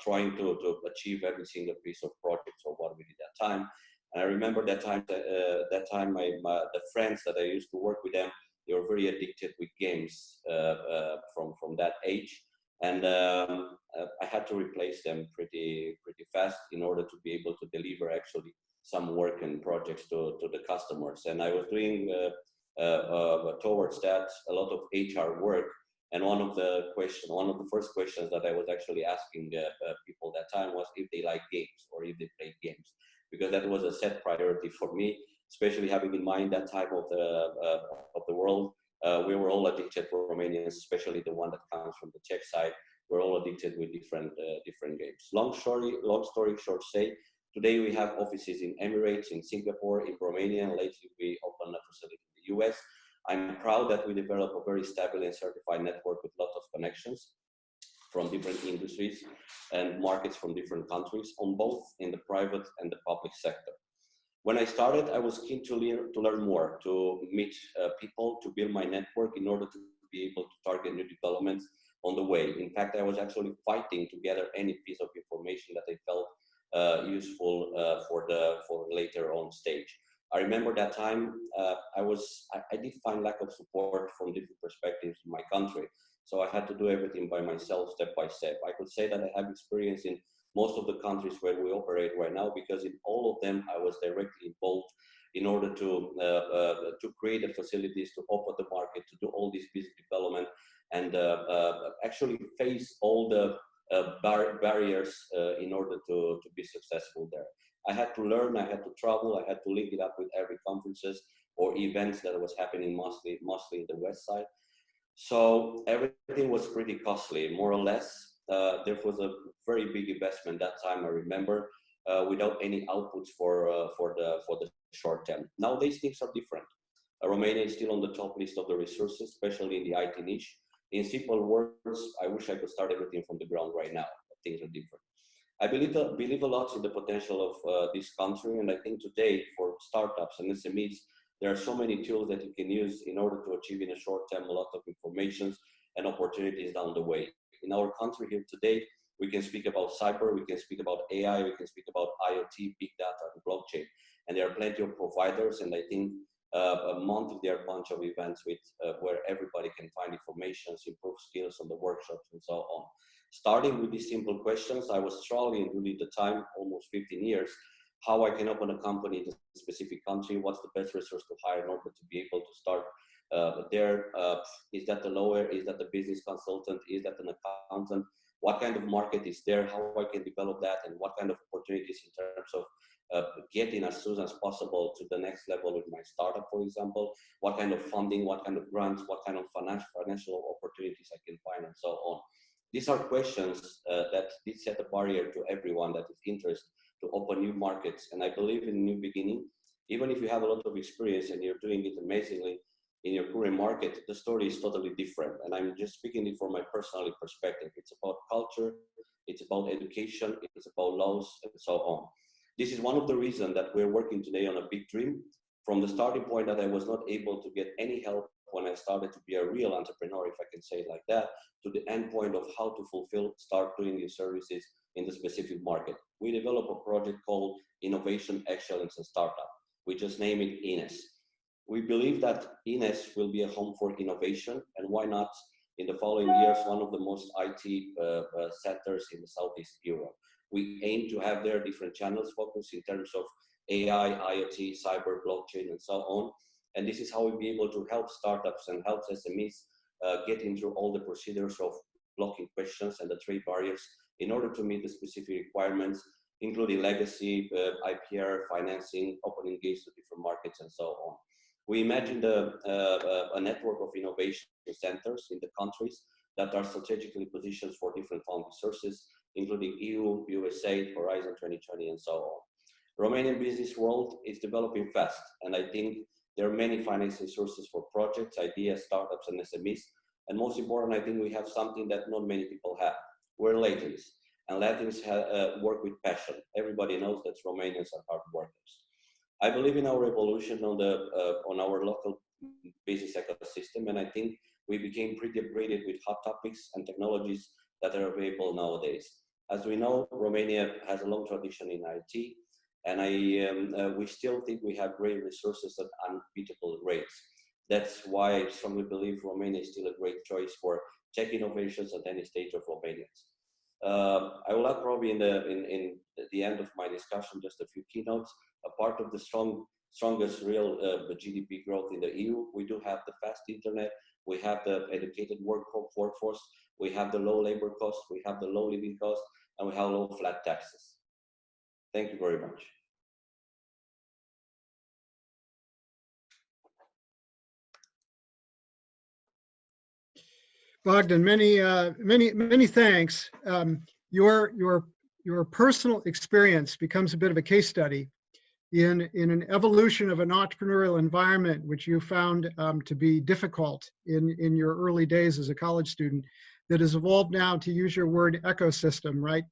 trying to achieve every single piece of projects or what we did that time. And I remember that time, the friends that I used to work with them, they were very addicted with games from that age. And I had to replace them pretty fast in order to be able to deliver actually some work and projects to the customers. And I was doing towards that a lot of HR work. And one of the first questions that I was actually asking people that time was if they like games or if they play games, because that was a set priority for me, especially having in mind that time of the world. We were all addicted for Romanians, especially the one that comes from the Czech side. We're all addicted with different games. Long story short, say, today we have offices in Emirates, in Singapore, in Romania, and lately we opened a facility in the US. I'm proud that we develop a very stable and certified network with lots of connections from different industries and markets from different countries, on both in the private and the public sector. When I started, I was keen to learn more, to meet people, to build my network in order to be able to target new developments on the way. In fact, I was actually fighting to gather any piece of information that I felt useful for later on stage. I remember that time I did find lack of support from different perspectives in my country. So I had to do everything by myself, step by step. I could say that I have experience in most of the countries where we operate right now, because in all of them I was directly involved in order to create the facilities, to open the market, to do all this business development, and actually face all the barriers in order to be successful there. I had to learn, I had to travel, I had to link it up with every conferences or events that was happening mostly in the West side. So everything was pretty costly, more or less. There was a very big investment that time, I remember, without any outputs for the short term. Nowadays things are different. Romania is still on the top list of the resources, especially in the IT niche. In simple words, I wish I could start everything from the ground right now, but things are different. I believe a lot in the potential of this country, and I think today for startups and SMEs, there are so many tools that you can use in order to achieve in a short term a lot of information and opportunities down the way. In our country here today, we can speak about cyber, we can speak about AI, we can speak about IoT, big data, and blockchain. And there are plenty of providers, and I think a month there are a bunch of events with where everybody can find information, improve skills on the workshops and so on. Starting with these simple questions, I was struggling during the time, almost 15 years, how I can open a company in a specific country, what's the best resource to hire in order to be able to start there. Is that the lawyer? Is that the business consultant? Is that an accountant? What kind of market is there? How I can develop that, and what kind of opportunities in terms of getting as soon as possible to the next level with my startup, for example, what kind of funding, what kind of grants, what kind of financial opportunities I can find, and so on. These are questions that did set a barrier to everyone that is interested to open new markets. And I believe in new beginning, even if you have a lot of experience and you're doing it amazingly in your current market, the story is totally different. And I'm just speaking it from my personal perspective. It's about culture, it's about education, it's about laws, and so on. This is one of the reasons that we're working today on a big dream. From the starting point that I was not able to get any help when I started to be a real entrepreneur, if I can say it like that, to the end point of how to start doing these services in the specific market. We developed a project called Innovation, Excellence, and Startup. We just name it INES. We believe that INES will be a home for innovation, and why not in the following years, one of the most IT centers in the Southeast Europe. We aim to have their different channels focused in terms of AI, IoT, cyber, blockchain, and so on. And this is how we'll be able to help startups and help SMEs getting through all the procedures of blocking questions and the trade barriers in order to meet the specific requirements, including legacy, IPR, financing, opening gates to different markets, and so on. We imagined a network of innovation centers in the countries that are strategically positioned for different funding sources, including EU, USA, Horizon 2020, and so on. Romanian business world is developing fast, and I think there are many financing sources for projects, ideas, startups, and SMEs. And most important, I think we have something that not many people have. We're Latins, and Latins work with passion. Everybody knows that Romanians are hard workers. I believe in our evolution on our local business ecosystem, and I think we became pretty upgraded with hot topics and technologies that are available nowadays. As we know, Romania has a long tradition in IT, and we still think we have great resources at unbeatable rates. That's why I strongly believe Romania is still a great choice for tech innovations at any stage of Romanians. I will add probably in the end of my discussion just a few keynotes. A part of the strongest real GDP growth in the EU, we do have the fast internet, we have the educated workforce, we have the low labor cost, we have the low living cost, and we have low flat taxes. Thank you very much. Bogdan, many thanks. Your personal experience becomes a bit of a case study in an evolution of an entrepreneurial environment, which you found to be difficult in your early days as a college student, that has evolved now, to use your word, ecosystem, right?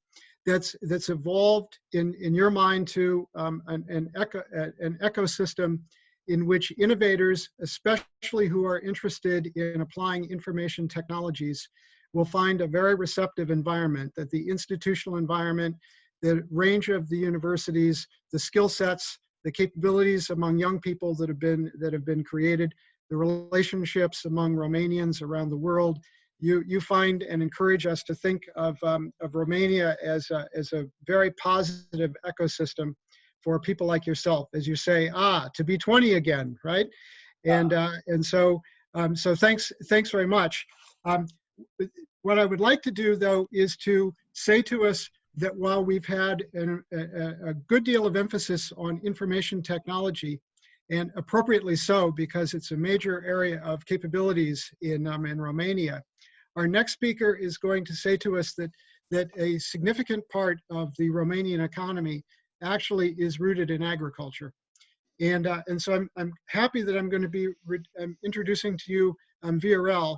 That's evolved in your mind to an ecosystem in which innovators, especially who are interested in applying information technologies, will find a very receptive environment, that the institutional environment, the range of the universities, the skill sets, the capabilities among young people that have been created, the relationships among Romanians around the world, you find and encourage us to think of Romania as a very positive ecosystem for people like yourself, as you say, to be 20 again, right? And so thanks very much. What I would like to do, though, is to say to us that while we've had a good deal of emphasis on information technology, and appropriately so because it's a major area of capabilities in Romania, our next speaker is going to say to us that a significant part of the Romanian economy actually is rooted in agriculture. And so I'm happy that I'm going to be introducing to you Viorel,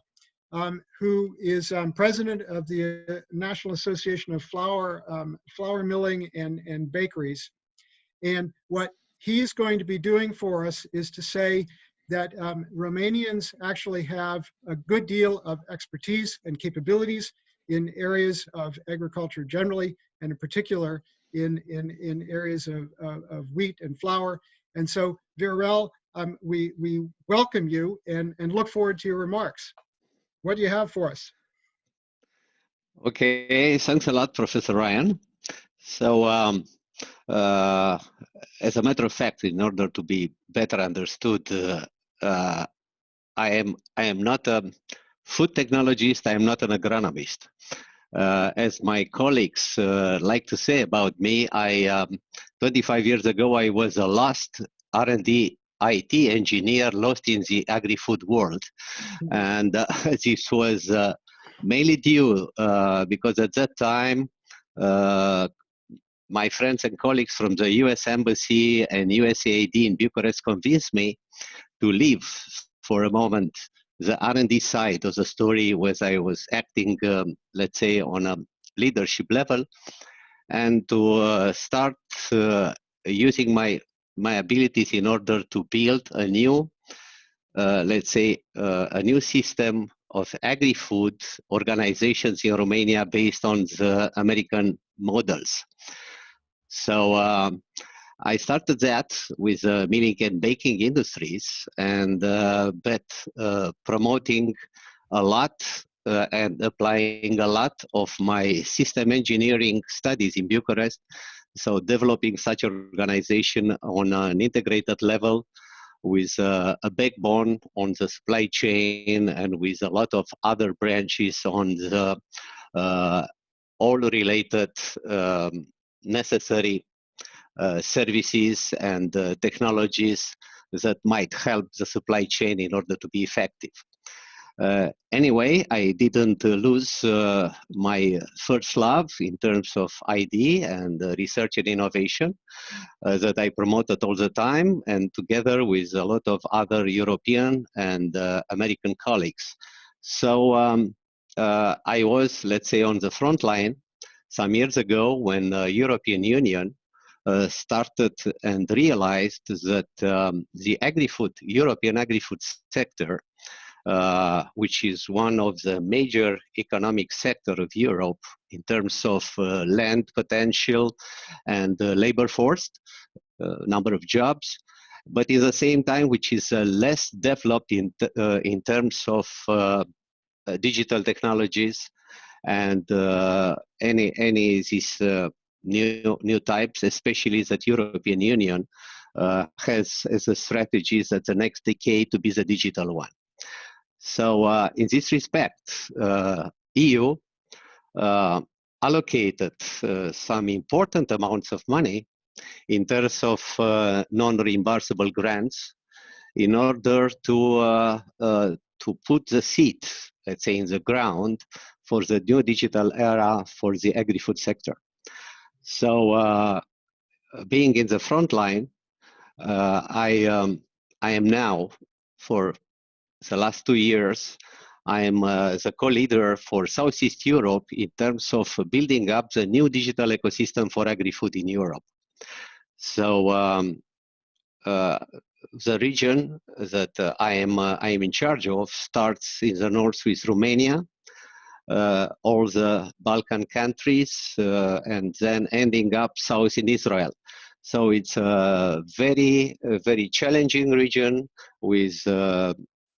who is president of the National Association of Flour Milling and Bakeries. And what he's going to be doing for us is to say that Romanians actually have a good deal of expertise and capabilities in areas of agriculture generally, and in particular in areas of wheat and flour. And so, Viorel, we welcome you and look forward to your remarks. What do you have for us? Okay, thanks a lot, Professor Ryan. So, as a matter of fact, in order to be better understood, I am not a food technologist. I am not an agronomist. As my colleagues like to say about me, 25 years ago, I was a lost R&D IT engineer lost in the agri-food world. And this was mainly due because at that time, my friends and colleagues from the US Embassy and USAID in Bucharest convinced me to leave for a moment the R&D side of the story, where I was acting, let's say, on a leadership level, and to start using my abilities in order to build a new, let's say, a new system of agri-food organizations in Romania based on the American models. So I started that with milling and baking industries, and but promoting a lot and applying a lot of my system engineering studies in Bucharest. So developing such an organization on an integrated level with a backbone on the supply chain and with a lot of other branches on the all related necessary services and technologies that might help the supply chain in order to be effective. Anyway, I didn't lose my first love in terms of ID and research and innovation that I promoted all the time, and together with a lot of other European and American colleagues. So I was, let's say, on the front line some years ago when the European Union started and realized that the agri-food, European agri-food sector, which is one of the major economic sector of Europe in terms of land potential and labor force, number of jobs, but at the same time, which is less developed in terms of digital technologies and any these new types, especially that European Union has as a strategy that the next decade to be the digital one. So in this respect, EU allocated some important amounts of money in terms of non-reimbursable grants in order to put the seed, let's say, in the ground for the new digital era for the agri-food sector. So being in the front line, I am now, for the last 2 years, I am the co-leader for Southeast Europe in terms of building up the new digital ecosystem for agri-food in Europe. So the region that I am in charge of starts in the north with Romania, all the Balkan countries, and then ending up south in Israel. So it's a very challenging region with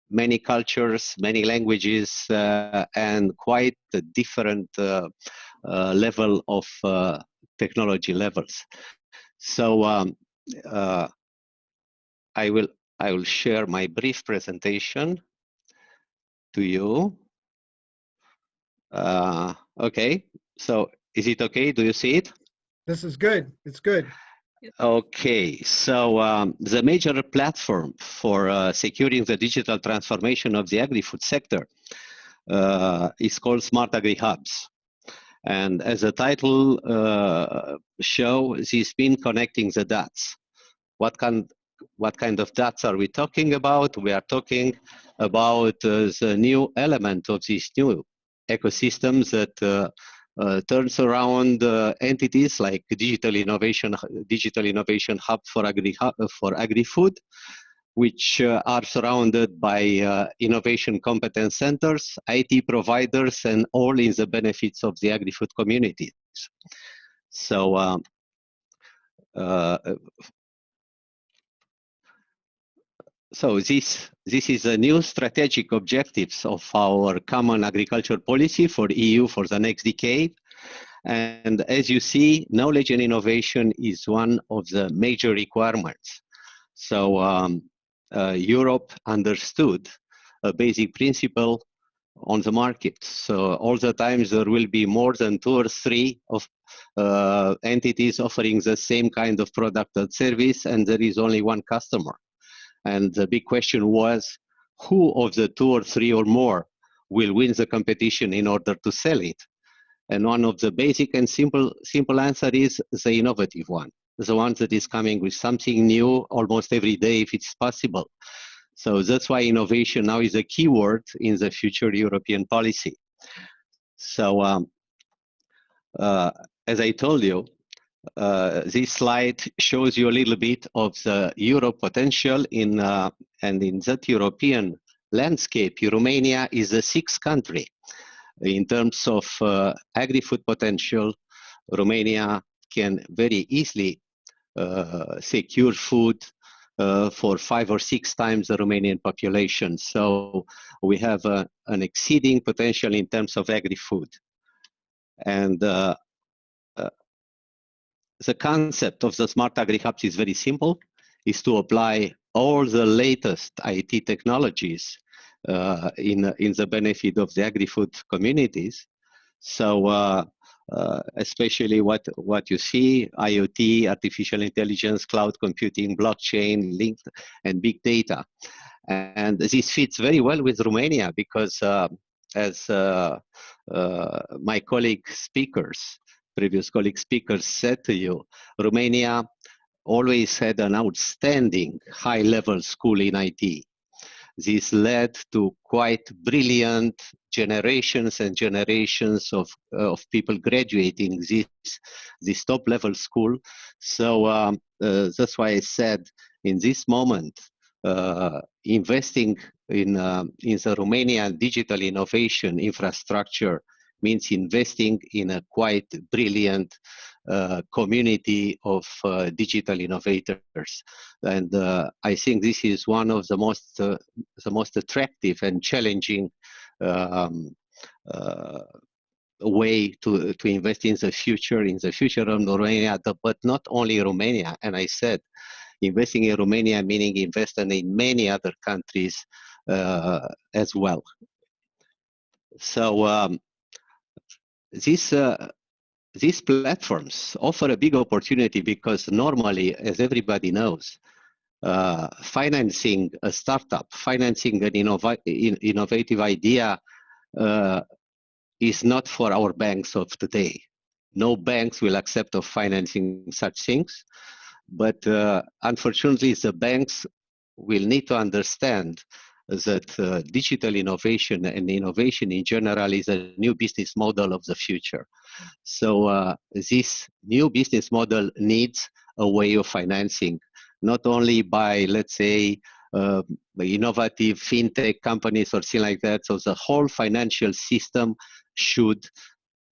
many cultures, many languages, and quite a different level of technology levels. So I will share my brief presentation to you. Okay, so is it okay? Do you see it? This is good. It's good. Okay, so the major platform for securing the digital transformation of the agri-food sector is called Smart Agri-Hubs. And as the title shows, it's been connecting the dots. What kind of dots are we talking about? We are talking about the new element of this new ecosystems that turns around entities like digital innovation hub for agri-food, which are surrounded by innovation competence centers, IT providers, and all in the benefits of the agri-food communities. So so this is a new strategic objectives of our common agriculture policy for EU for the next decade. And as you see, knowledge and innovation is one of the major requirements. So Europe understood a basic principle on the market. So all the times there will be more than 2 or 3 of entities offering the same kind of product and service, and there is only one customer. And the big question was, who of the 2 or 3 or more will win the competition in order to sell it? And one of the basic and simple answer is the innovative one, the one that is coming with something new almost every day if it's possible. So that's why innovation now is a key word in the future European policy. So as I told you, this slide shows you a little bit of the Europe potential and in that European landscape, Romania is the 6th country. In terms of agri-food potential, Romania can very easily secure food for 5 or 6 times the Romanian population. So we have an exceeding potential in terms of agri-food. And the concept of the Smart Agri-Hubs is very simple, is to apply all the latest IT technologies in the benefit of the agri-food communities. So especially what you see, IoT, artificial intelligence, cloud computing, blockchain, linked, and big data. And this fits very well with Romania because as my previous colleague speakers said to you, Romania always had an outstanding high-level school in IT. This led to quite brilliant generations and generations of people graduating this top-level school. So that's why I said in this moment, investing in the Romanian digital innovation infrastructure means investing in a quite brilliant community of digital innovators. And I think this is one of the most attractive and challenging way to invest in the future of Romania, but not only Romania. And I said, investing in Romania meaning investing in many other countries as well. So these platforms offer a big opportunity because normally, as everybody knows, financing a startup, financing an innovative idea is not for our banks of today. No banks will accept of financing such things, but unfortunately the banks will need to understand that digital innovation and innovation in general is a new business model of the future. So this new business model needs a way of financing, not only by, let's say, innovative fintech companies or something like that. So the whole financial system should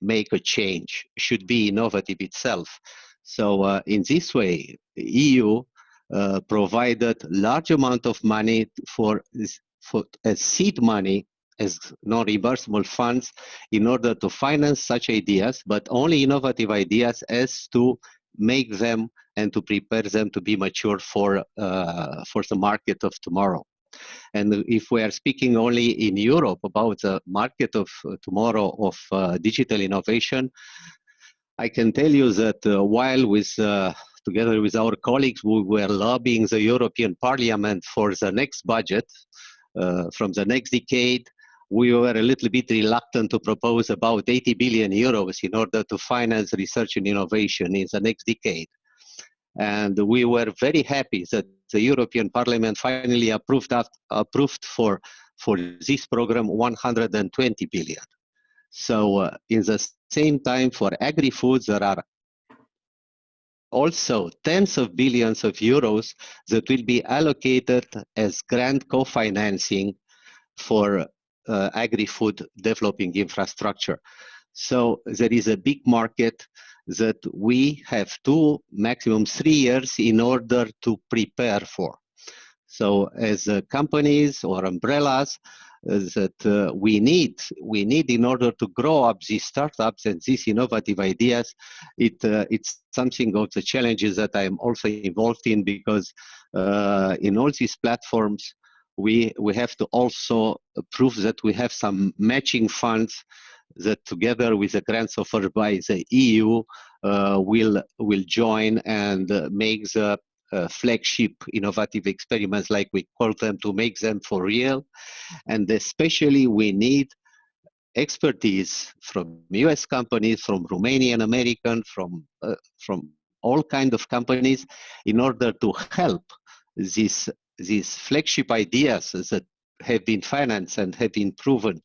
make a change, should be innovative itself. So in this way, the EU provided large amount of money for as seed money, as non-reimbursable funds in order to finance such ideas, but only innovative ideas as to make them and to prepare them to be mature for the market of tomorrow. And if we are speaking only in Europe about the market of tomorrow of digital innovation, I can tell you that while together with our colleagues, we were lobbying the European Parliament for the next budget from the next decade, we were a little bit reluctant to propose about 80 billion euros in order to finance research and innovation in the next decade. And we were very happy that the European Parliament finally approved for this program 120 billion. So in the same time, for agri-foods, there are also tens of billions of euros that will be allocated as grant co-financing for agri-food developing infrastructure. So there is a big market that we have 2, maximum 3 years in order to prepare for. So as companies or umbrellas that we need in order to grow up these startups and these innovative ideas, it's something of the challenges that I'm also involved in, because in all these platforms, we have to also prove that we have some matching funds that together with the grants offered by the EU will join and make the flagship innovative experiments, like we call them, to make them for real. And especially we need expertise from US companies, from Romanian, American, from all kinds of companies in order to help these flagship ideas that have been financed and have been proven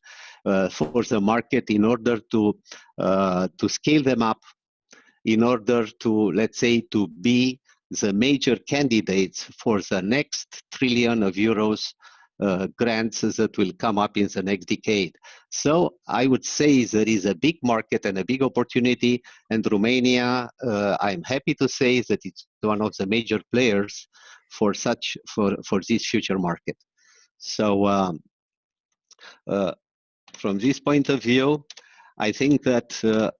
for the market, in order to scale them up, in order to, let's say, to be the major candidates for the next €1 trillion grants that will come up in the next decade. So I would say there is a big market and a big opportunity, and Romania, I'm happy to say that it's one of the major players for this future market. So from this point of view, I think that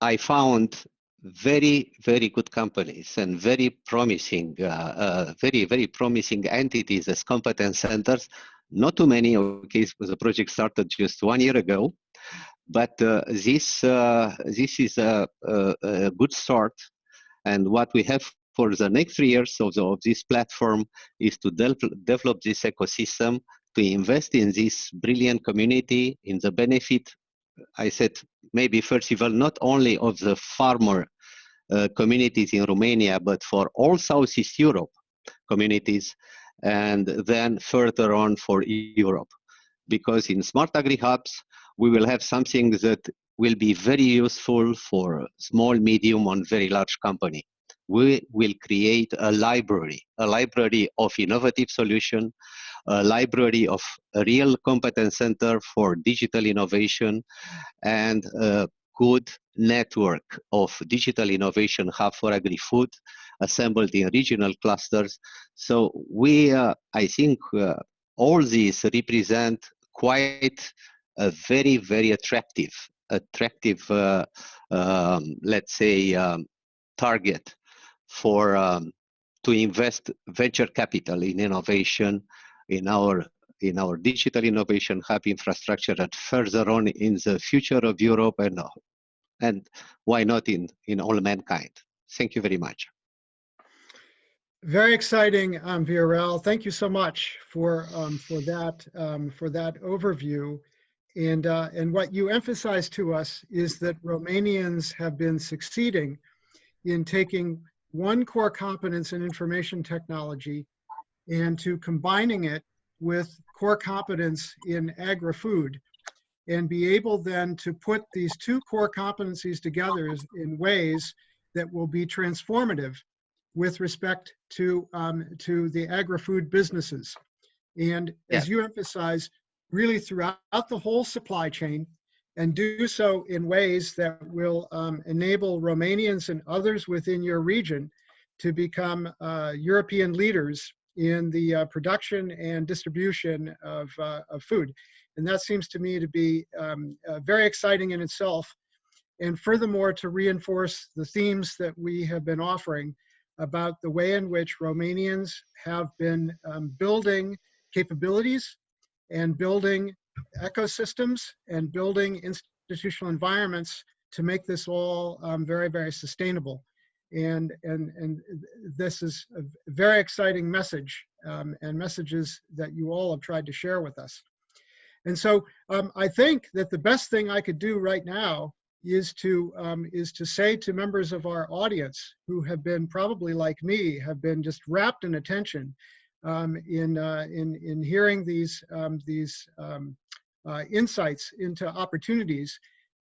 I found very, very good companies and very promising, very promising entities as competence centers. Not too many, okay, the project started just 1 year ago, but this is a good start. And what we have for the next 3 years of this platform is to develop this ecosystem, to invest in this brilliant community, in the benefit, I said, maybe first of all, not only of the farmer communities in Romania, but for all Southeast Europe communities, and then further on for Europe. Because in Smart Agri Hubs, we will have something that will be very useful for small, medium, and very large company. We will create a library of innovative solution, a library of a real competence center for digital innovation, and a good network of digital innovation hub for agri-food assembled in regional clusters. So we, I think all these represent quite a very, very attractive, let's say, target for to invest venture capital in innovation in our digital innovation hub infrastructure, and further on in the future of Europe, and why not in all mankind. Thank you very much. Very exciting, Viorel. Thank you so much for that overview. And what you emphasized to us is that Romanians have been succeeding in taking one core competence in information technology and to combining it with core competence in agri-food, and be able then to put these two core competencies together in ways that will be transformative with respect to the agri-food businesses. And as you emphasize, really throughout the whole supply chain, and do so in ways that will enable Romanians and others within your region to become European leaders in the production and distribution of food. And that seems to me to be very exciting in itself. And furthermore, to reinforce the themes that we have been offering about the way in which Romanians have been building capabilities and building ecosystems and building institutional environments to make this all very, very sustainable. And this is a very exciting message and messages that you all have tried to share with us. And so I think that the best thing I could do right now is to say to members of our audience who have been probably like me, have been just wrapped in attention in hearing these insights into opportunities,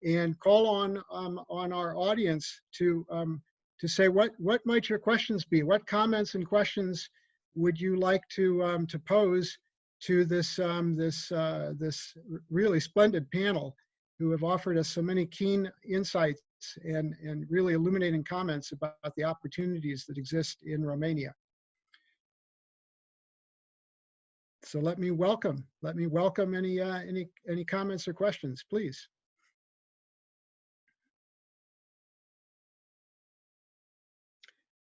and call on our audience to say what might your questions be? What comments and questions would you like to pose to this really splendid panel, who have offered us so many keen insights and really illuminating comments about the opportunities that exist in Romania. So let me welcome any comments or questions, please.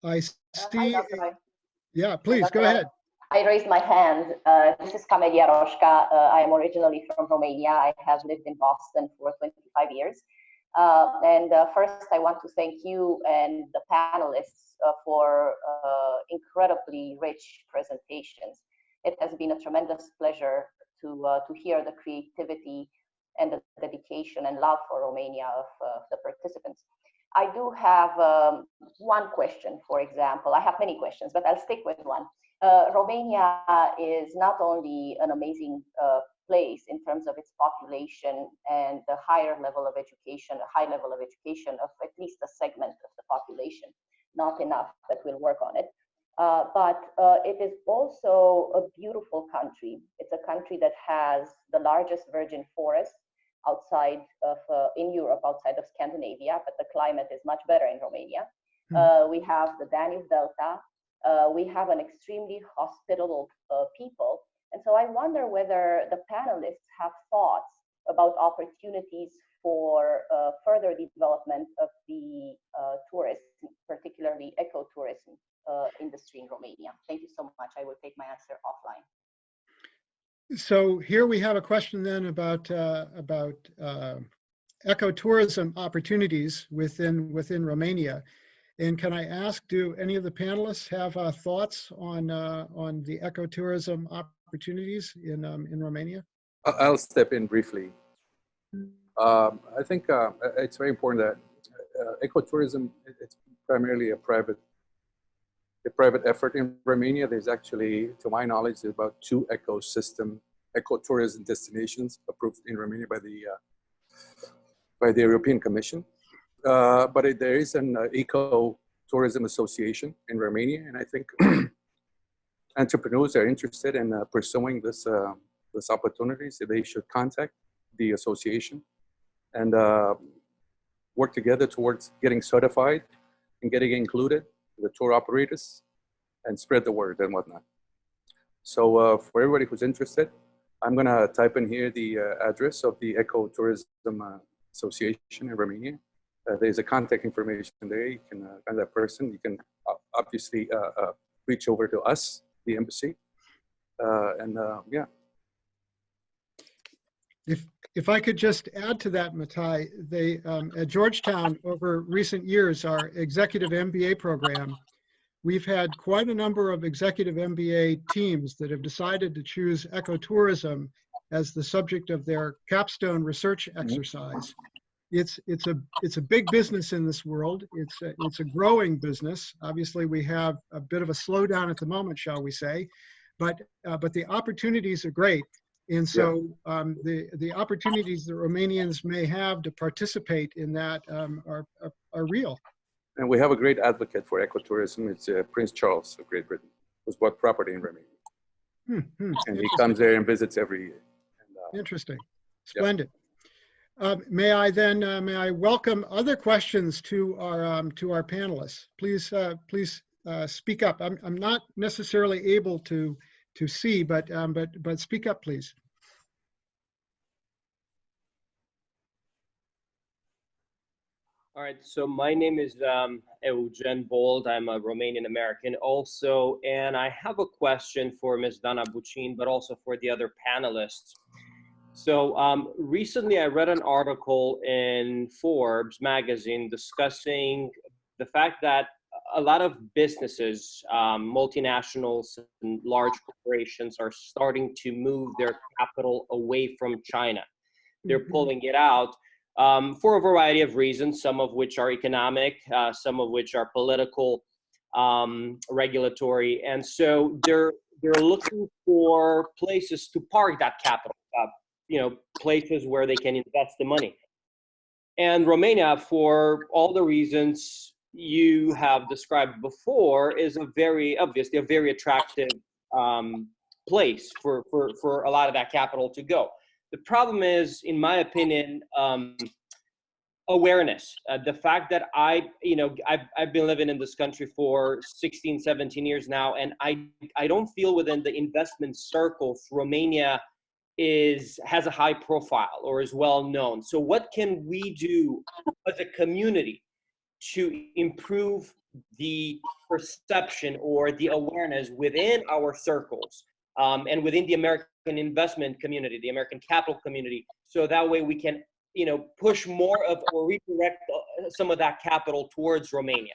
I see. Yeah, please go ahead. I raised my hand. This is Camelia Roșca. I am originally from Romania. I have lived in Boston for 25 years. First, I want to thank you and the panelists for incredibly rich presentations. It has been a tremendous pleasure to hear the creativity and the dedication and love for Romania of the participants. I do have one question, for example. I have many questions, but I'll stick with one. Romania is not only an amazing place in terms of its population and the higher level of education, a high level of education of at least a segment of the population, not enough, but we'll work on it. But it is also a beautiful country. It's a country that has the largest virgin forest outside of, in Europe, outside of Scandinavia, but the climate is much better in Romania. We have the Danube Delta. We have an extremely hospitable people. And so I wonder whether the panelists have thoughts about opportunities for further development of the tourism, particularly ecotourism industry in Romania. Thank you so much. I will take my answer offline. So here we have a question then about ecotourism opportunities within Romania. And can I ask, do any of the panelists have thoughts on the ecotourism opportunities in Romania? I'll step in briefly. I think it's very important that ecotourism, it's primarily a private effort in Romania. There's actually, to my knowledge, there's about 2 ecotourism destinations approved in Romania by the European Commission. But there is an ecotourism association in Romania, and I think entrepreneurs are interested in pursuing this opportunities. So they should contact the association and work together towards getting certified and getting included, the tour operators, and spread the word and whatnot. So for everybody who's interested, I'm gonna type in here the address of the Ecotourism Association in Romania. There's a contact information there. You can find that person. You can obviously reach over to us, the embassy, yeah. If I could just add to that, Matai, they at Georgetown over recent years, our executive MBA program, we've had quite a number of executive MBA teams that have decided to choose ecotourism as the subject of their capstone research exercise. It's a big business in this world. It's a growing business. Obviously, we have a bit of a slowdown at the moment, shall we say, but the opportunities are great. And so the opportunities that Romanians may have to participate in that are real. And we have a great advocate for ecotourism. It's Prince Charles of Great Britain, who's bought property in Romania. And he comes there and visits every year. And, interesting. Splendid. May I welcome other questions to our panelists? Please speak up. I'm not necessarily able to see, but speak up, please. All right, so my name is Eugen Bold. I'm a Romanian American also, and I have a question for Ms. Dana Bucin, but also for the other panelists. So recently I read an article in Forbes magazine discussing the fact that a lot of businesses, multinationals and large corporations are starting to move their capital away from China. They're pulling it out for a variety of reasons, some of which are economic, some of which are political, regulatory. And so they're looking for places to park that capital, places where they can invest the money. And Romania, for all the reasons you have described before, is obviously a very attractive place for a lot of that capital to go. The problem is, in my opinion, awareness. The fact that I've been living in this country for 16, 17 years now, and I don't feel within the investment circles Romania has a high profile or is well known. So what can we do as a community to improve the perception or the awareness within our circles and within the American investment community, the American capital community, so that way we can push more of or redirect some of that capital towards Romania?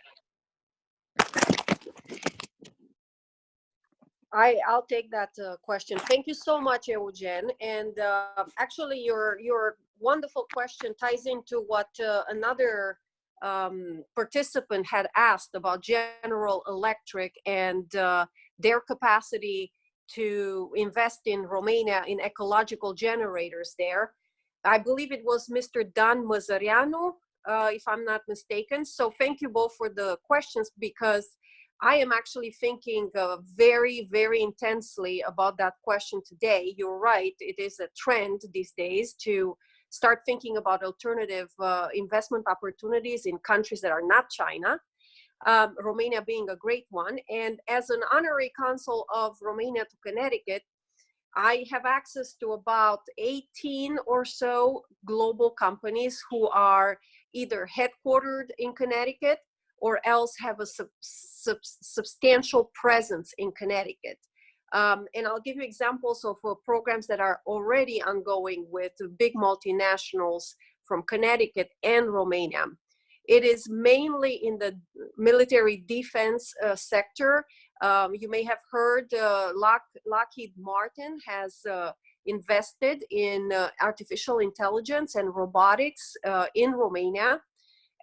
I'll take that question. Thank you so much, Eugen. And actually, your wonderful question ties into what another participant had asked about General Electric and their capacity to invest in Romania in ecological generators there. I believe it was Mr. Dan Măzăreanu, if I'm not mistaken. So thank you both for the questions, because I am actually thinking very, very intensely about that question today. You're right, it is a trend these days to start thinking about alternative investment opportunities in countries that are not China, Romania being a great one. And as an honorary consul of Romania to Connecticut, I have access to about 18 or so global companies who are either headquartered in Connecticut or else have a substantial presence in Connecticut. And I'll give you examples of programs that are already ongoing with big multinationals from Connecticut and Romania. It is mainly in the military defense sector. You may have heard Lockheed Martin has invested in artificial intelligence and robotics in Romania.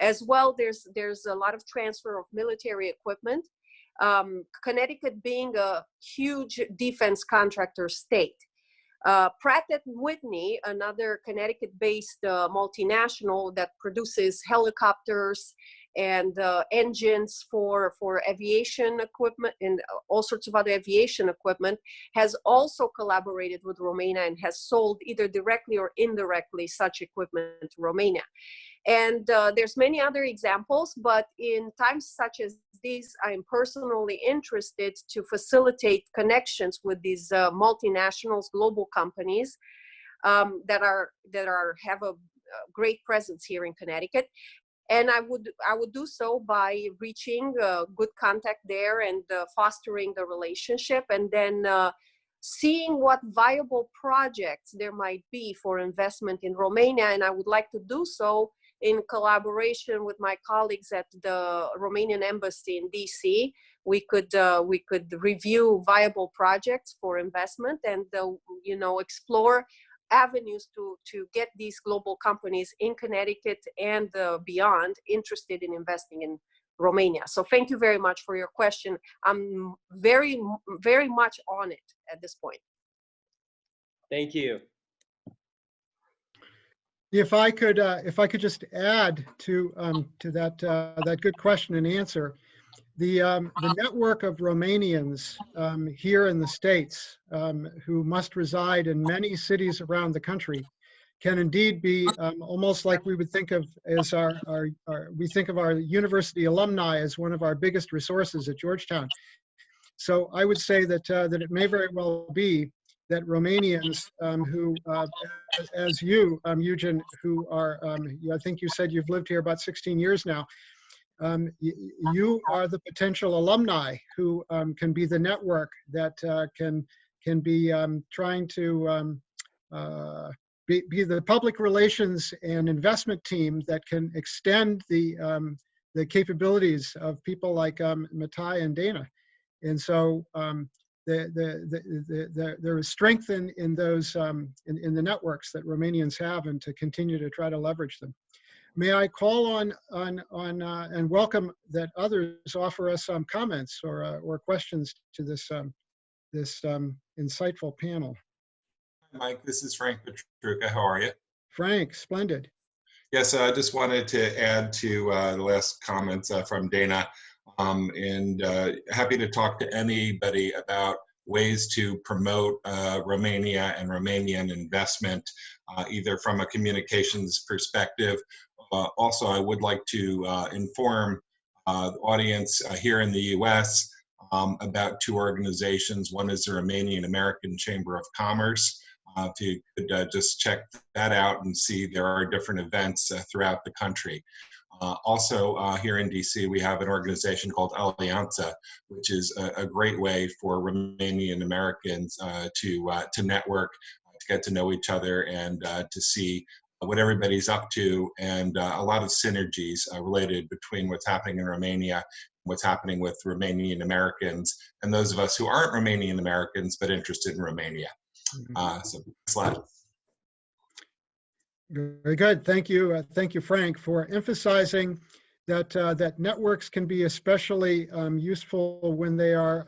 As well, there's a lot of transfer of military equipment. Connecticut being a huge defense contractor state. Pratt & Whitney, another Connecticut-based multinational that produces helicopters and engines for aviation equipment and all sorts of other aviation equipment, has also collaborated with Romania and has sold either directly or indirectly such equipment to Romania. And there's many other examples, but in times such as these, I'm personally interested to facilitate connections with these multinationals, global companies that have a great presence here in Connecticut. And I would do so by reaching good contact there and fostering the relationship, and then seeing what viable projects there might be for investment in Romania. And I would like to do so in collaboration with my colleagues at the Romanian Embassy in DC. We could review viable projects for investment and explore avenues to get these global companies in Connecticut and beyond interested in investing in Romania. So thank you very much for your question. I'm very, very much on it at this point. Thank you. If I could just add to that good question and answer, the network of Romanians here in the States who must reside in many cities around the country can indeed be almost like we would think of as we think of our university alumni as one of our biggest resources at Georgetown. So I would say that that it may very well be that Romanians who, as you, Eugen, who are, I think you said you've lived here about 16 years now, you are the potential alumni who can be the network that can be trying to be the public relations and investment team that can extend the capabilities of people like Matai and Dana. And so there is strength in those in the networks that Romanians have, and to continue to try to leverage them. May I call on and welcome that others offer us some comments or questions to this this insightful panel. Mike, this is Frank Petruca. How are you? Frank, splendid. Yes, I just wanted to add to the last comments from Dana, and happy to talk to anybody about ways to promote Romania and Romanian investment, either from a communications perspective. Also, I would like to inform the audience here in the US about two organizations. One is the Romanian American Chamber of Commerce. If you could just check that out and see, there are different events throughout the country. Also, here in DC, we have an organization called Alianța, which is a great way for Romanian Americans to network, to get to know each other, and to see what everybody's up to, and a lot of synergies related between what's happening in Romania, what's happening with Romanian Americans, and those of us who aren't Romanian Americans but interested in Romania. So, slide. Very good. Thank you, Frank, for emphasizing that that networks can be especially useful when they are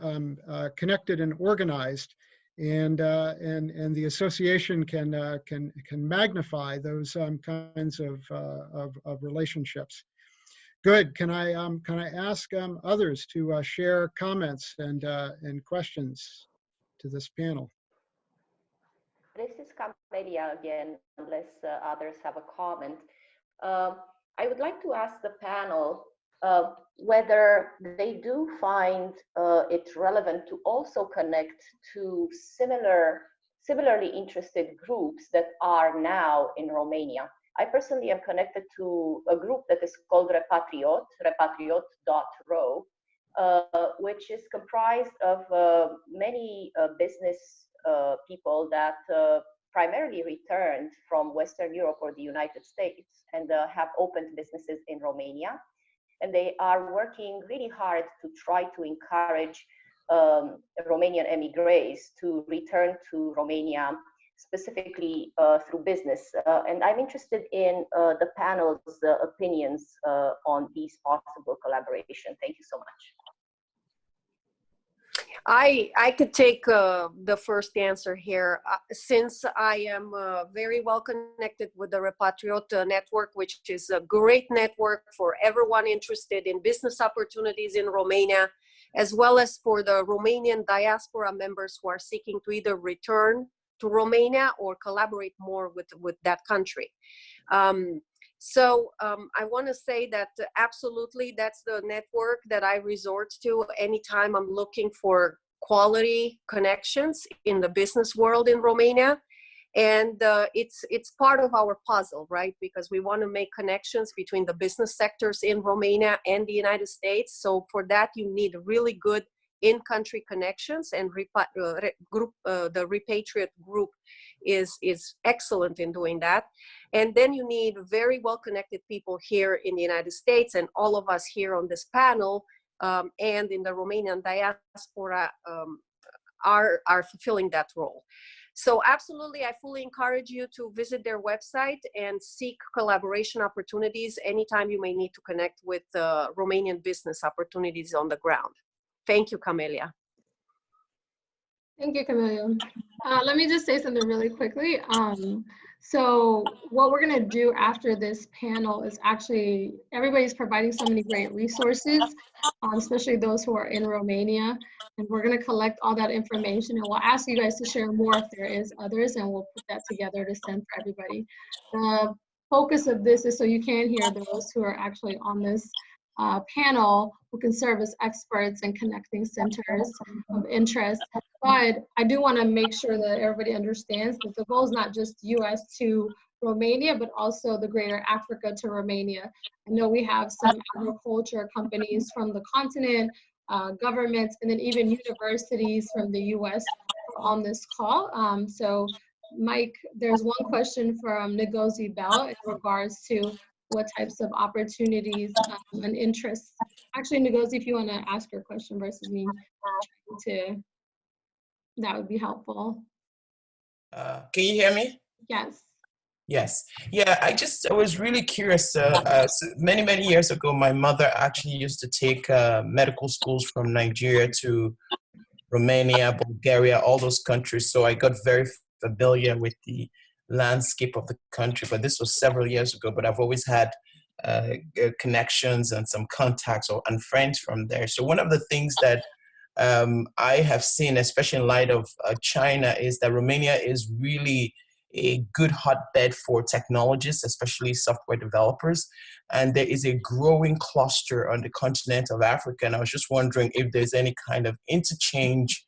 connected and organized, and the association can magnify those kinds of relationships. Good. Can I ask others to share comments and questions to this panel? This is Camelia again, unless others have a comment. I would like to ask the panel whether they do find it relevant to also connect to similarly interested groups that are now in Romania. I personally am connected to a group that is called Repatriot, repatriot.ro, which is comprised of many business people that primarily returned from Western Europe or the United States and have opened businesses in Romania. And they are working really hard to try to encourage Romanian emigres to return to Romania, specifically through business. And I'm interested in the panel's opinions on these possible collaboration. Thank you so much. I could take the first answer here. Since I am very well connected with the Repatriot network, which is a great network for everyone interested in business opportunities in Romania, as well as for the Romanian diaspora members who are seeking to either return to Romania or collaborate more with that country. So I want to say that absolutely that's the network that I resort to anytime I'm looking for quality connections in the business world in Romania. And it's part of our puzzle, right? Because we want to make connections between the business sectors in Romania and the United States. So for that, you need really good in-country connections, and the Repatriot group is excellent in doing that. And then you need very well-connected people here in the United States, and all of us here on this panel and in the Romanian diaspora are fulfilling that role. So absolutely, I fully encourage you to visit their website and seek collaboration opportunities anytime you may need to connect with Romanian business opportunities on the ground. Thank you, Camelia. Thank you, Camelia. Let me just say something really quickly. So what we're going to do after this panel is actually, everybody's providing so many great resources, especially those who are in Romania. And we're going to collect all that information, and we'll ask you guys to share more if there is others, and we'll put that together to send for everybody. The focus of this is so you can hear those who are actually on this panel, who can serve as experts and connecting centers of interest. But I do want to make sure that everybody understands that the goal is not just US to Romania, but also the greater Africa to Romania. I know we have some agriculture companies from the continent, governments, and then even universities from the US on this call. So Mike, there's one question from Ngozi Bell in regards to what types of opportunities and interests. Actually, Ngozi, if you want to ask your question versus me trying to, that would be helpful. Can you hear me? Yes. Yes. Yeah, I was really curious. So many years ago, my mother actually used to take medical schools from Nigeria to Romania, Bulgaria, all those countries. So I got very familiar with the landscape of the country, but this was several years ago. But I've always had connections and some contacts and friends from there. So one of the things that I have seen, especially in light of China, is that Romania is really a good hotbed for technologists, especially software developers. And there is a growing cluster on the continent of Africa. And I was just wondering if there's any kind of interchange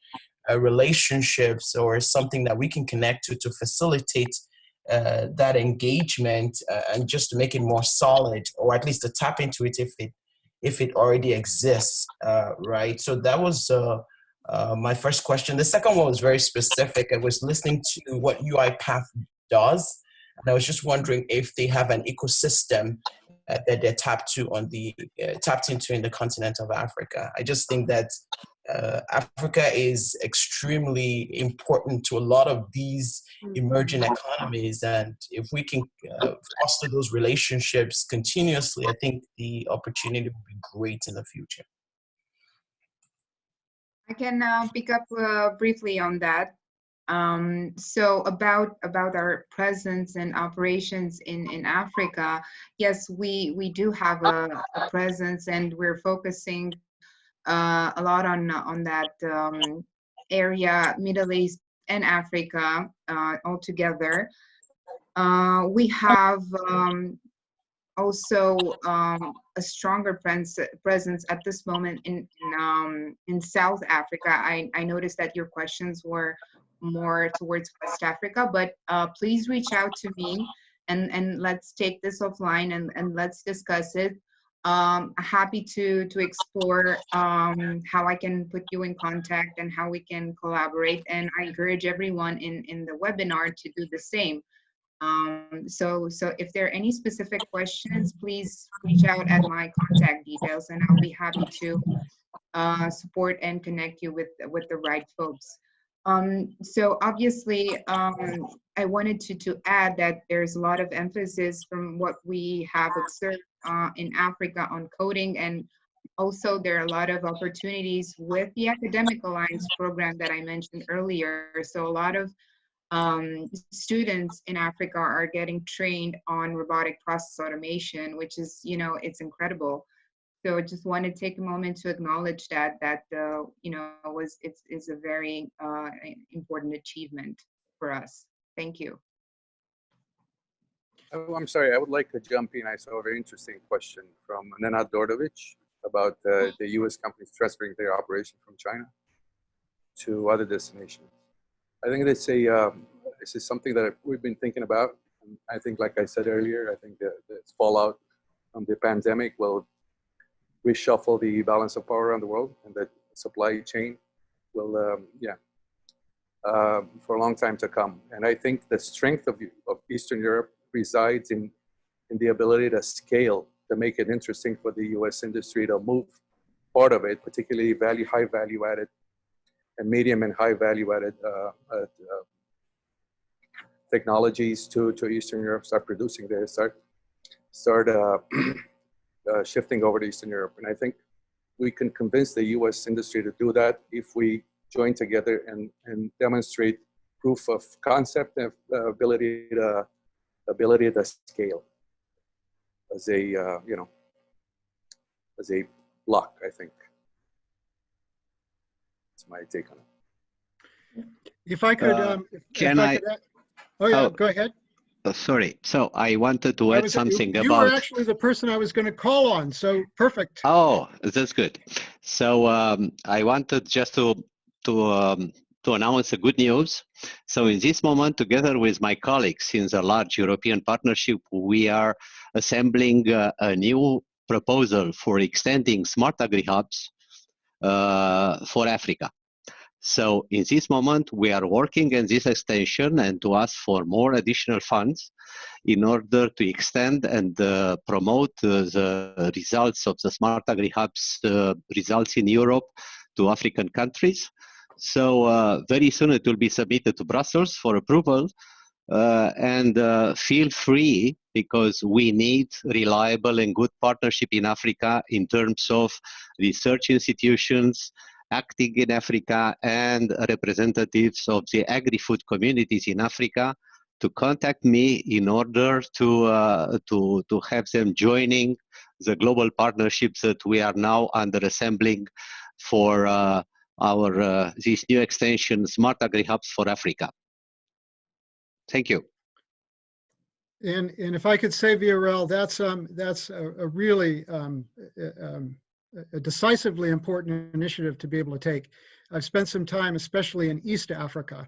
relationships or something that we can connect to facilitate that engagement and just to make it more solid, or at least to tap into it if it already exists, right? So that was my first question. The second one was very specific. I was listening to what Uipath does, and I was just wondering if they have an ecosystem that they're tapped into in the continent of Africa. I just think that Africa is extremely important to a lot of these emerging economies, and if we can foster those relationships continuously, I think the opportunity will be great in the future. I can pick up briefly on that. So about our presence and operations in Africa, yes, we do have a presence, and we're focusing a lot on that area, Middle East and Africa altogether. We have also a stronger presence at this moment in South Africa. I noticed that your questions were more towards West Africa, but please reach out to me and let's take this offline and let's discuss it. Happy to explore how I can put you in contact and how we can collaborate. And I encourage everyone in the webinar to do the same. So if there are any specific questions, please reach out at my contact details, and I'll be happy to support and connect you with the right folks. So obviously, I wanted to add that there's a lot of emphasis from what we have observed in Africa on coding, and also there are a lot of opportunities with the Academic Alliance program that I mentioned earlier. So a lot of students in Africa are getting trained on robotic process automation, which is, it's incredible. So I just want to take a moment to acknowledge that it's a very important achievement for us. Thank you. Oh, I'm sorry, I would like to jump in. I saw a very interesting question from Nenad Dordovic about the US companies transferring their operation from China to other destinations. I think this is something that we've been thinking about. And I think, like I said earlier, I think the fallout from the pandemic will reshuffle the balance of power around the world, and that supply chain will, for a long time to come. And I think the strength of Eastern Europe resides in the ability to scale, to make it interesting for the US industry to move part of it, particularly high value added and medium and high value added technologies to Eastern Europe, start producing there, start shifting over to Eastern Europe. And I think we can convince the US industry to do that if we join together and demonstrate proof of concept and ability to ability to scale as a, as a block, I think. That's my take on it. If I could, oh yeah, go ahead. Sorry. So I wanted to add something you about. were actually the person I was going to call on, so perfect. Oh, that's good. So I wanted just to announce a good news. So in this moment, together with my colleagues in the large European partnership, we are assembling a new proposal for extending smart agri-hubs for Africa. So in this moment, we are working on this extension and to ask for more additional funds in order to extend and promote the results of the Smart Agri-Hubs results in Europe to African countries. So very soon it will be submitted to Brussels for approval. And feel free, because we need reliable and good partnership in Africa in terms of research institutions acting in Africa and representatives of the agri-food communities in Africa to contact me in order to have them joining the global partnerships that we are under assembling for this new extension, Smart Agri-Hubs for Africa. Thank you. And if I could say, Viorel, that's a really a decisively important initiative to be able to take. I've spent some time, especially in East Africa,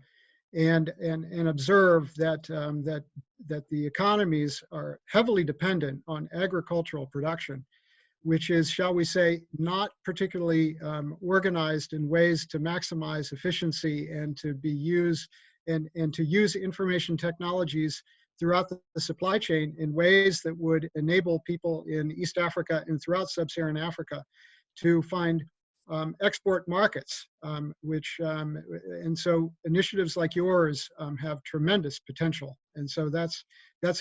and observe that that the economies are heavily dependent on agricultural production, which is, shall we say, not particularly organized in ways to maximize efficiency and to be used and to use information technologies throughout the supply chain in ways that would enable people in East Africa and throughout sub-Saharan Africa to find export markets, and so initiatives like yours have tremendous potential. And so that's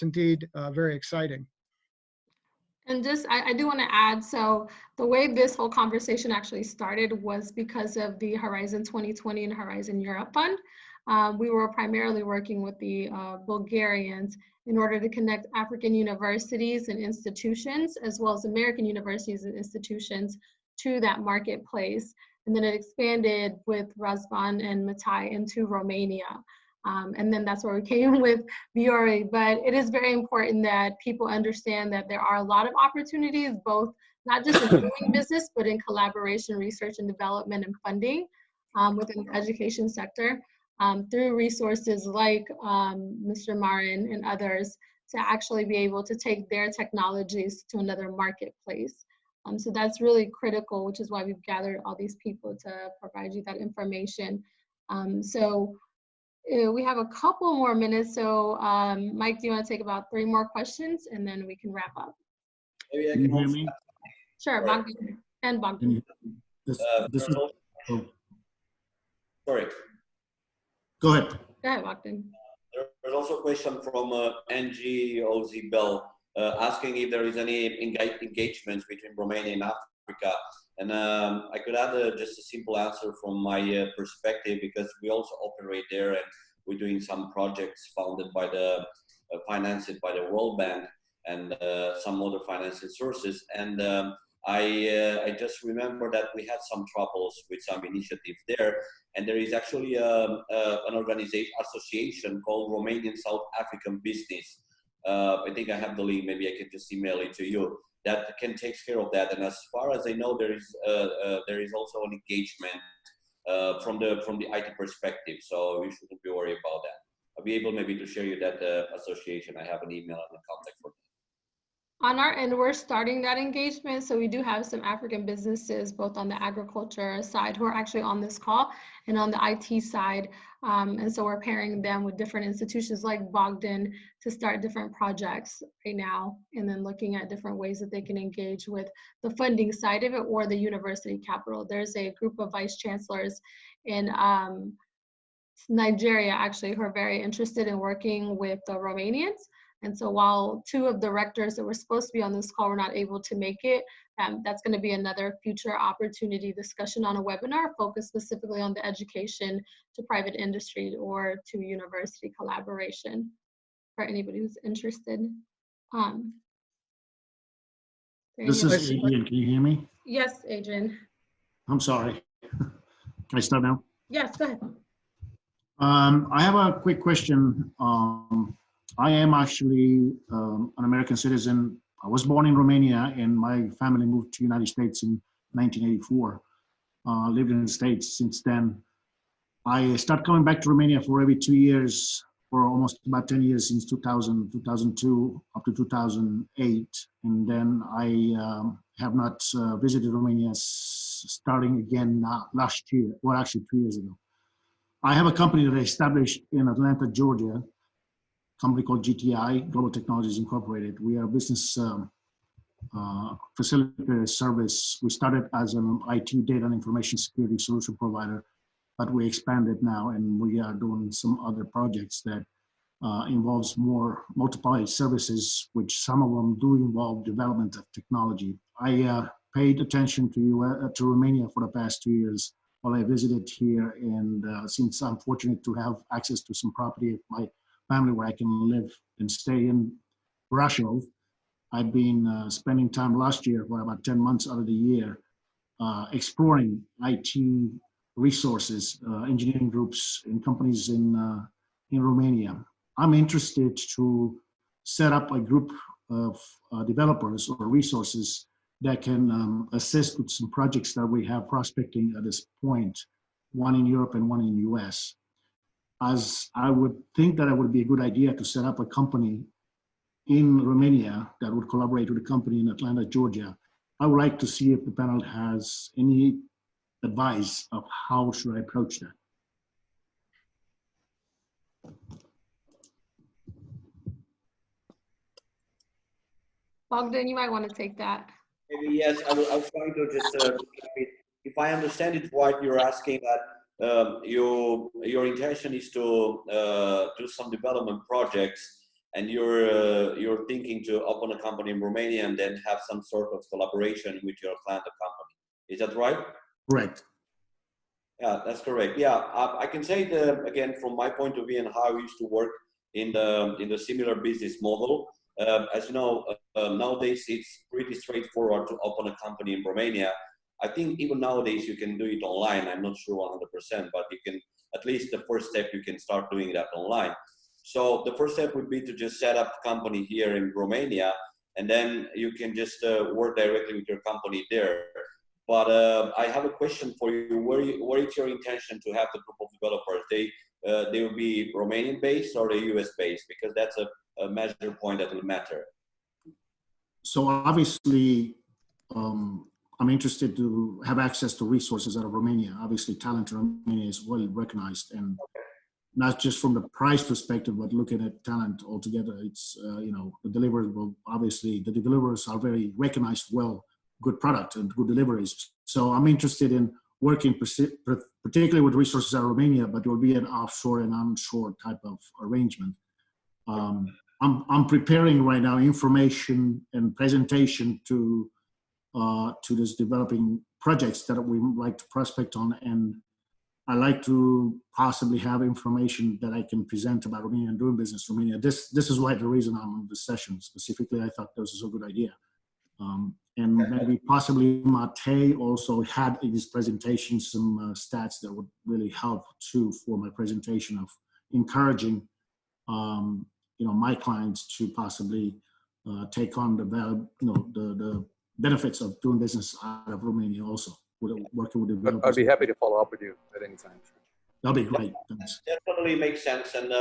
indeed very exciting. And just, I do want to add, so the way this whole conversation actually started was because of the Horizon 2020 and Horizon Europe Fund. We were primarily working with the Bulgarians in order to connect African universities and institutions, as well as American universities and institutions, to that marketplace. And then it expanded with Razvan and Matai into Romania. And then that's where we came with Viore. But it is very important that people understand that there are a lot of opportunities, both not just in doing business, but in collaboration, research and development and funding within the education sector. Through resources like Mr. Marin and others, to actually be able to take their technologies to another marketplace. So that's really critical, which is why we've gathered all these people to provide you that information. We have a couple more minutes. So Mike, do you want to take about 3 more questions and then we can wrap up? Maybe I Can you can hear also me? Sure, Bogdan and Bogdan. Sorry. Go ahead. Go ahead, Bogdan. There's also a question from NGOZ Bell asking if there is any engagements between Romania and Africa. And I could add just a simple answer from my perspective, because we also operate there and we're doing some projects funded by the, financed by the World Bank and some other financing sources. And I just remember that we had some troubles with some initiatives there. And there is actually an association called Romanian South African Business. I think I have the link, maybe I can just email it to you, that can take care of that. And as far as I know, there is also an engagement from the IT perspective. So you shouldn't be worried about that. I'll be able maybe to share you that association. I have an email and a contact for them. On our end, we're starting that engagement. So we do have some African businesses, both on the agriculture side, who are actually on this call, and on the IT side. And so we're pairing them with different institutions like Bogdan to start different projects right now, and then looking at different ways that they can engage with the funding side of it or the university capital. There's a group of vice chancellors in Nigeria, actually, who are very interested in working with the Romanians. And so while 2 of the rectors that were supposed to be on this call were not able to make it, that's going to be another future opportunity discussion on a webinar focused specifically on the education to private industry or to university collaboration. for anybody who's interested. This is Adrian. Can you hear me? Yes, Adrian. I'm sorry. Can I start now? Yes, go ahead. I have a quick question. I am actually an American citizen. I was born in Romania and my family moved to the United States in 1984. Lived in the States since then. I started coming back to Romania for every 2 years for almost about 10 years since 2000, 2002 up to 2008. And then I have not visited Romania starting again last year, well, actually 2 years ago. I have a company that I established in Atlanta, Georgia, a company called GTI, Global Technologies Incorporated. We are a business facilitator service. We started as an IT data and information security solution provider, but we expanded now and we are doing some other projects that involves more multiple services, which some of them do involve development of technology. I paid attention to Romania for the past 2 years while I visited here, and since I'm fortunate to have access to some property of my family where I can live and stay in Brasov, I've been spending time last year for about 10 months out of the year exploring IT resources, engineering groups and companies in Romania. I'm interested to set up a group of developers or resources that can assist with some projects that we have prospecting at this point, one in Europe and one in the US. As I would think that it would be a good idea to set up a company in Romania that would collaborate with a company in Atlanta, Georgia. I would like to see if the panel has any advice of how should I approach that. Bogdan, you might want to take that. Maybe yes, I was trying to just, if I understand it right, you're asking that your intention is to do some development projects, and you're thinking to open a company in Romania and then have some sort of collaboration with your Atlanta company. Is that right? Correct. Yeah, that's correct. Yeah, I can say that again from my point of view and how I used to work in the similar business model. As you know, nowadays it's pretty straightforward to open a company in Romania. I think even nowadays you can do it online. I'm not sure 100%, but you can, at least the first step, you can start doing that online. So the first step would be to just set up a company here in Romania, and then you can just work directly with your company there. But I have a question for you. What is your intention to have the group of developers? They will be Romanian based or the US based? Because that's a major point that will matter. So obviously, I'm interested to have access to resources out of Romania. Obviously, talent in Romania is well recognized, and not just from the price perspective, but looking at talent altogether. It's you know, the deliverable. Obviously, the delivers are very recognized, well, good product and good deliveries. So I'm interested in working particularly with resources out of Romania, but it will be an offshore and onshore type of arrangement. I'm preparing right now information and presentation to this developing projects that we would like to prospect on, and I like to possibly have information that I can present about Romania and doing business in Romania. This is why the reason I'm on this session specifically. I thought this was a good idea, and maybe possibly Matei also had in his presentation some stats that would really help too for my presentation of encouraging you know, my clients to possibly take on the benefits of doing business out of Romania also, working with developers. I'd be happy to follow up with you at any time. That'll be great. Thanks. That totally makes sense, and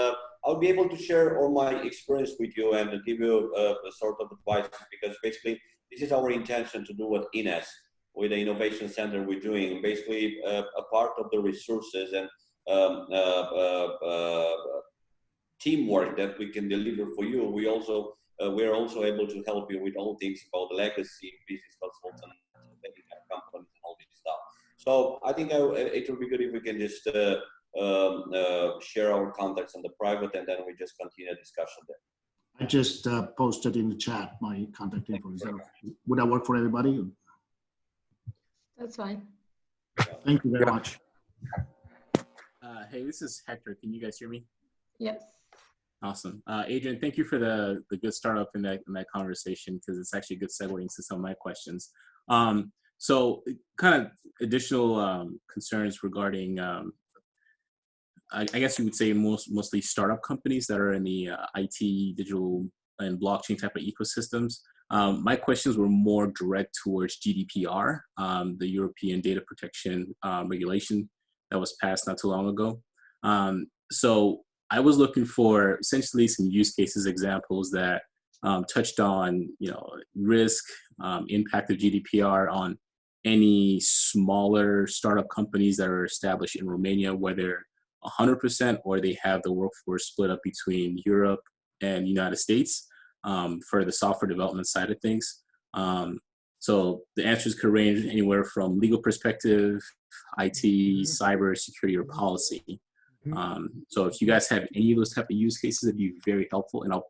I'll be able to share all my experience with you and give you a sort of advice, because basically this is our intention to do at INES with the Innovation Center we're doing. Basically, a part of the resources and teamwork that we can deliver for you. We're also able to help you with all things about legacy, business consultant, companies, and all this stuff. So I think it would be good if we can just share our contacts on the private, and then we just continue the discussion there. I just posted in the chat my contact info. Would that work for everybody? That's fine. Thank you very much. Hey, this is Hector. Can you guys hear me? Yes. Awesome. Adrian, thank you for the good startup in that conversation, because it's actually a good segue into some of my questions. So kind of additional concerns regarding, I guess you would say mostly startup companies that are in the IT, digital, and blockchain type of ecosystems. My questions were more direct towards GDPR, the European Data Protection Regulation that was passed not too long ago. So I was looking for essentially some use cases examples that touched on, risk, impact of GDPR on any smaller startup companies that are established in Romania, whether 100% or they have the workforce split up between Europe and United States for the software development side of things. So the answers could range anywhere from legal perspective, IT, cyber security, or policy. So if you guys have any of those type of use cases, it'd be very helpful, and I'll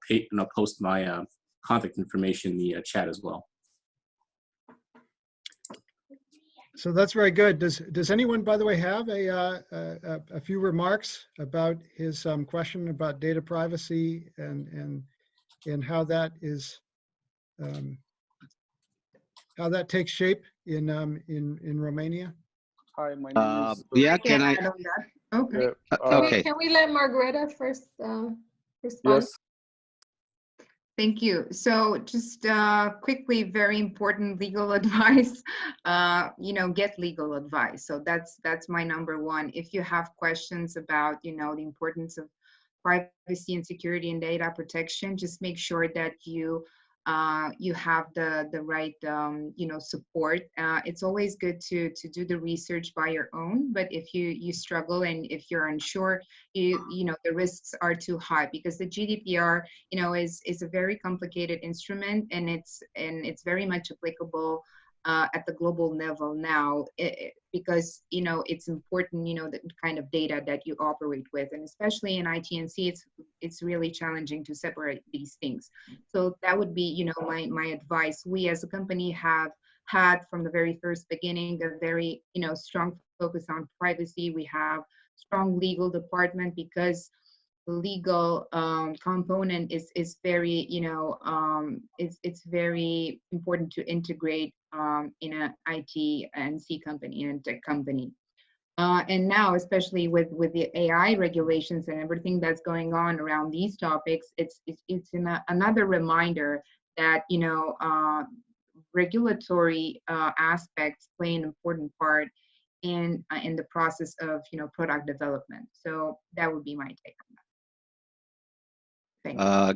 post my contact information in the chat as well. So that's very good. Does anyone, by the way, have a few remarks about his question about data privacy and how that is how that takes shape in Romania? Hi, my name is. Yeah, can I? Okay. Okay. Can we let Margareta first respond? Yes. Thank you. So just quickly, very important legal advice, get legal advice. So that's my number one. If you have questions about, the importance of privacy and security and data protection, just make sure that you have the right, support. It's always good to do the research by your own, but if you struggle and if you're unsure, the risks are too high, because the GDPR, is a very complicated instrument, and it's very much applicable at the global level now, because it's important, the kind of data that you operate with, and especially in IT&C, it's really challenging to separate these things. So that would be, my advice. We as a company have had from the very first beginning a very, strong focus on privacy. We have strong legal department, because the legal component is very, it's very important to integrate in an IT and C company and tech company. And now, especially with the AI regulations and everything that's going on around these topics, it's another reminder that, regulatory aspects play an important part in the process of, product development. So that would be my take on that.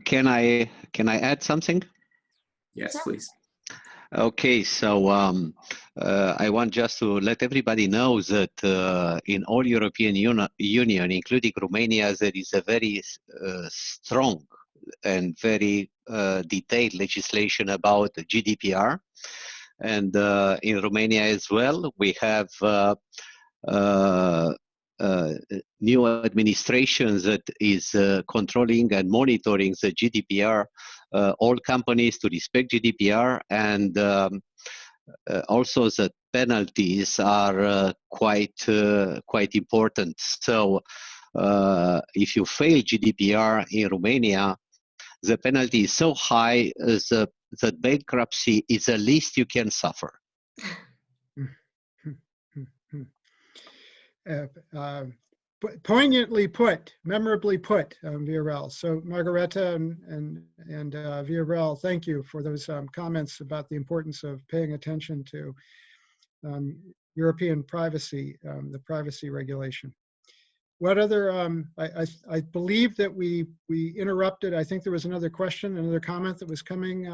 Can I add something? Yes, please. Okay, so I want just to let everybody know that in all European Union, including Romania, there is a very strong and very detailed legislation about GDPR. And in Romania as well, we have new administration that is controlling and monitoring the GDPR, all companies to respect GDPR, and also the penalties are quite important. So if you fail GDPR in Romania, the penalty is so high that bankruptcy is the least you can suffer. Poignantly put, memorably put, Viorel. So Margareta and Viorel, thank you for those comments about the importance of paying attention to European privacy, the privacy regulation. What other, I believe that we interrupted, I think there was another question, another comment that was coming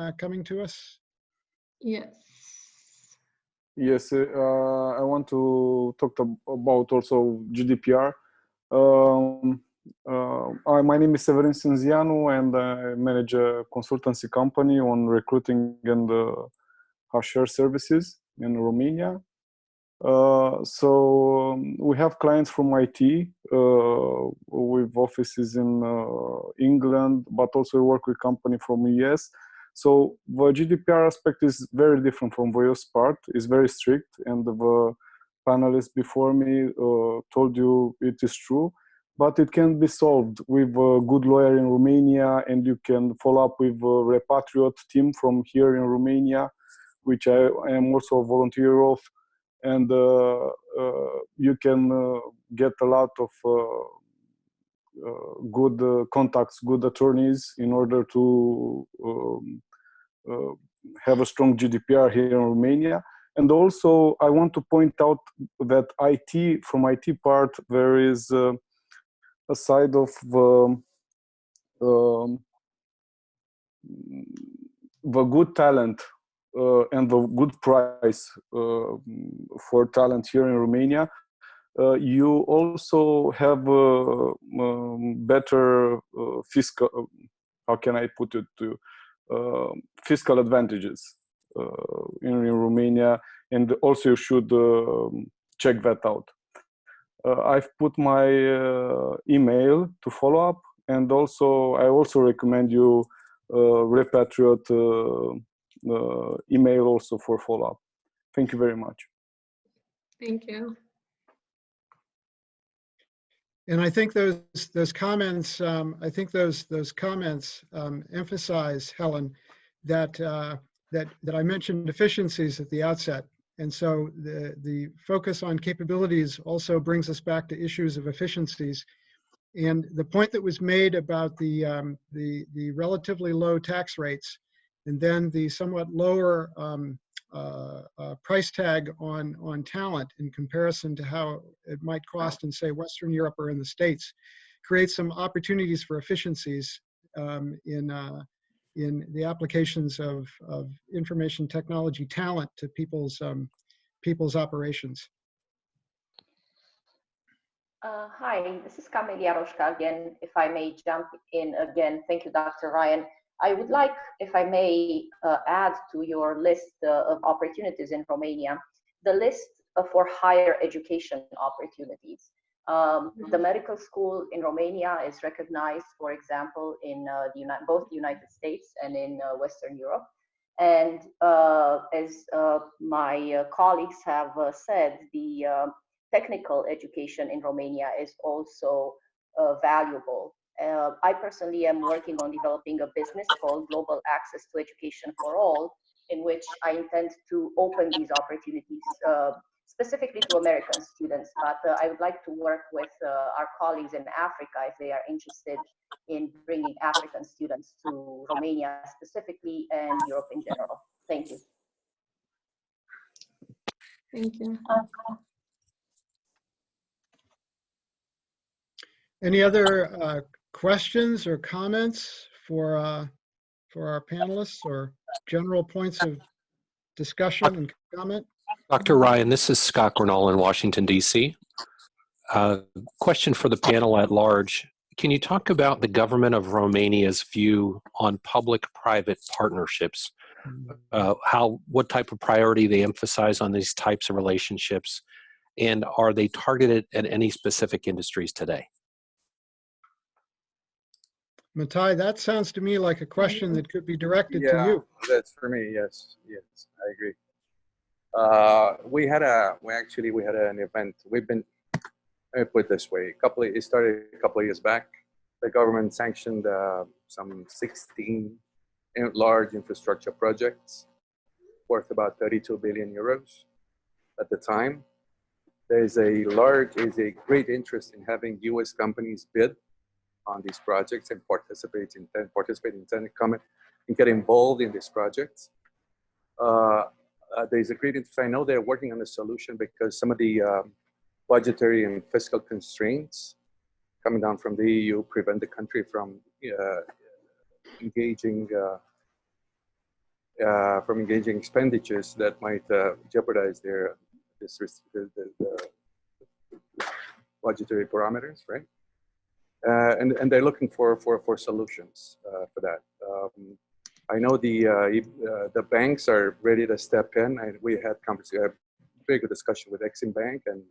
to us. Yes. Yes, I want to talk about also GDPR. My name is Severin Sinzianu, and I manage a consultancy company on recruiting and HR services in Romania. So we have clients from IT with offices in England, but also we work with company from US. So the GDPR aspect is very different from Voyo's part. It's very strict, and the panelists before me told you it is true. but it can be solved with a good lawyer in Romania, and you can follow up with a repatriate team from here in Romania, which I am also a volunteer of, and you can get a lot of good contacts, good attorneys in order to have a strong GDPR here in Romania. And also, I want to point out that from IT part, there is a side of the good talent and the good price for talent here in Romania. You also have better fiscal, how can I put it, fiscal advantages in Romania, and also you should check that out. I've put my email to follow up, and also I also recommend you repatriate email also for follow up. Thank you very much. Thank you. And I think those comments, emphasize, Helen, that I mentioned efficiencies at the outset. And so the focus on capabilities also brings us back to issues of efficiencies. And the point that was made about the relatively low tax rates, and then the somewhat lower price tag on talent in comparison to how it might cost in, say, Western Europe or in the States, creates some opportunities for efficiencies in the applications of information technology talent to people's operations. Hi, this is Camelia Roșca again. If I may jump in again, thank you, Dr. Ryan. I would like, if I may, add to your list of opportunities in Romania, the list for higher education opportunities. The medical school in Romania is recognized, for example, in both the United States and in Western Europe. And as my colleagues have said, the technical education in Romania is also valuable. I personally am working on developing a business called Global Access to Education for All, in which I intend to open these opportunities specifically to American students. But I would like to work with our colleagues in Africa if they are interested in bringing African students to Romania specifically and Europe in general. Thank you. Thank you. Any other questions or comments for our panelists, or general points of discussion and comment? Dr. Ryan, this is Scott Grinnell in Washington, D.C. Question for the panel at large. Can you talk about the government of Romania's view on public-private partnerships? What type of priority they emphasize on these types of relationships, and are they targeted at any specific industries today? Matai, that sounds to me like a question that could be directed to you. That's for me. Yes, I agree. We had an event. Let me put it this way. It started a couple of years back. The government sanctioned some 16 large infrastructure projects worth about 32 billion euros at the time. There's a great interest in having U.S. companies bid on these projects and participate in comment and get involved in these projects. There's a great interest. I know they're working on a solution because some of the budgetary and fiscal constraints coming down from the EU prevent the country from engaging expenditures that might jeopardize the budgetary parameters, right? And they're looking for solutions for that. I know the banks are ready to step in, and we had a very good discussion with Exim Bank and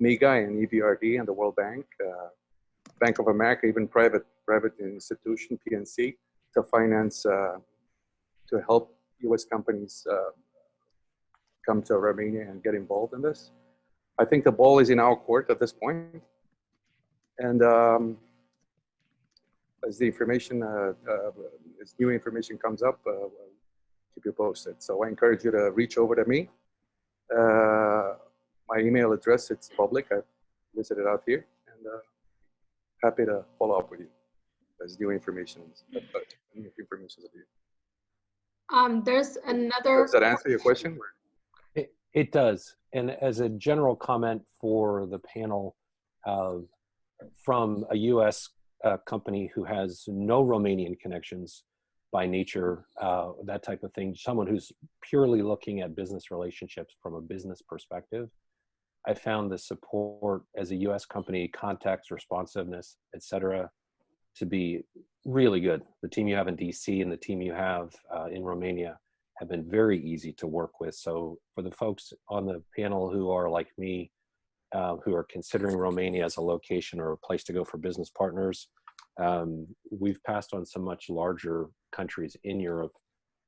MIGA and EBRD and the World Bank, Bank of America, even private institution, PNC, to finance, to help U.S. companies come to Romania and get involved in this. I think the ball is in our court at this point. And as the information, as new information comes up, we'll keep you posted. So I encourage you to reach over to me. My email address, it's public. I've listed it out here, and happy to follow up with you as new information is available. There's another. Does that answer your question? It does. And as a general comment for the panel, from a U.S. Company who has no Romanian connections by nature, that type of thing, someone who's purely looking at business relationships from a business perspective, I found the support as a U.S. company, context, responsiveness, et cetera, to be really good. The team you have in DC and the team you have in Romania have been very easy to work with. So for the folks on the panel who are like me, who are considering Romania as a location or a place to go for business partners, we've passed on some much larger countries in Europe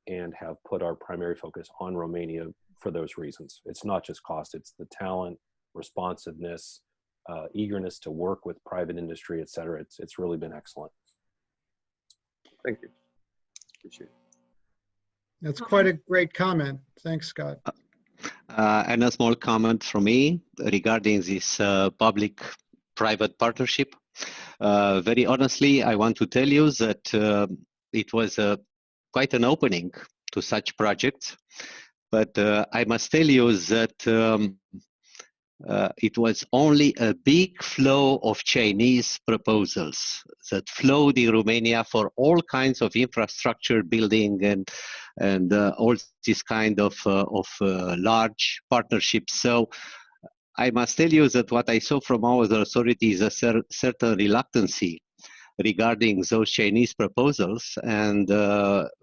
and have put our primary focus on Romania for those reasons. It's not just cost, it's the talent, responsiveness, eagerness to work with private industry, et cetera. It's really been excellent. Thank you. Appreciate it. That's quite a great comment. Thanks, Scott. And a small comment from me regarding this public-private partnership. Very honestly, I want to tell you that it was quite an opening to such projects, but I must tell you that it was only a big flow of Chinese proposals that flowed in Romania for all kinds of infrastructure building and all this kind of large partnerships. So I must tell you that what I saw from our authorities is a certain reluctancy regarding those Chinese proposals, and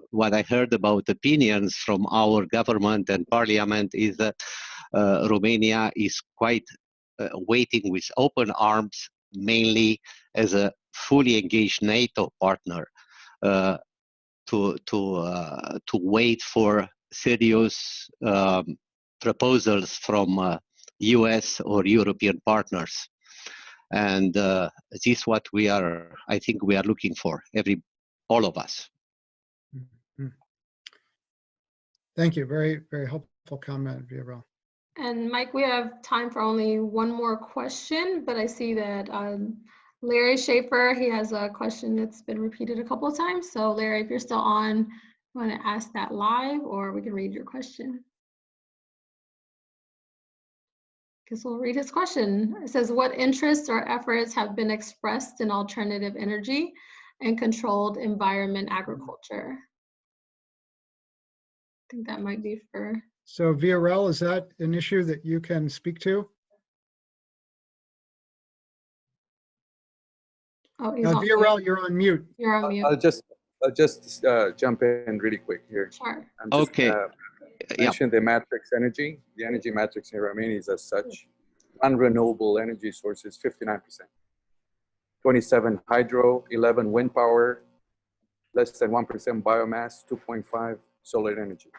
what I heard about opinions from our government and parliament is that Romania is quite waiting with open arms, mainly as a fully engaged NATO partner, to wait for serious proposals from US or European partners. And this is what we are, I think we are looking for, all of us. Thank you. Very, very helpful comment, Viorel. And Mike, we have time for only one more question, but I see that Larry Schaefer, he has a question that's been repeated a couple of times. So Larry, if you're still on, you want to ask that live, or we can read your question. Guess we'll read his question. It says, what interests or efforts have been expressed in alternative energy and controlled environment agriculture? I think that might be for... So Viorel, is that an issue that you can speak to? Oh, he's on Viorel, mute. you're on mute. You're on mute. I'll just jump in really quick here. Sure. I'm just Okay. mention the matrix energy. The energy matrix in Romania is as such. Non-renewable energy sources, 59%. 27 hydro, 11 wind power, less than 1% biomass, 2.5 solar energy.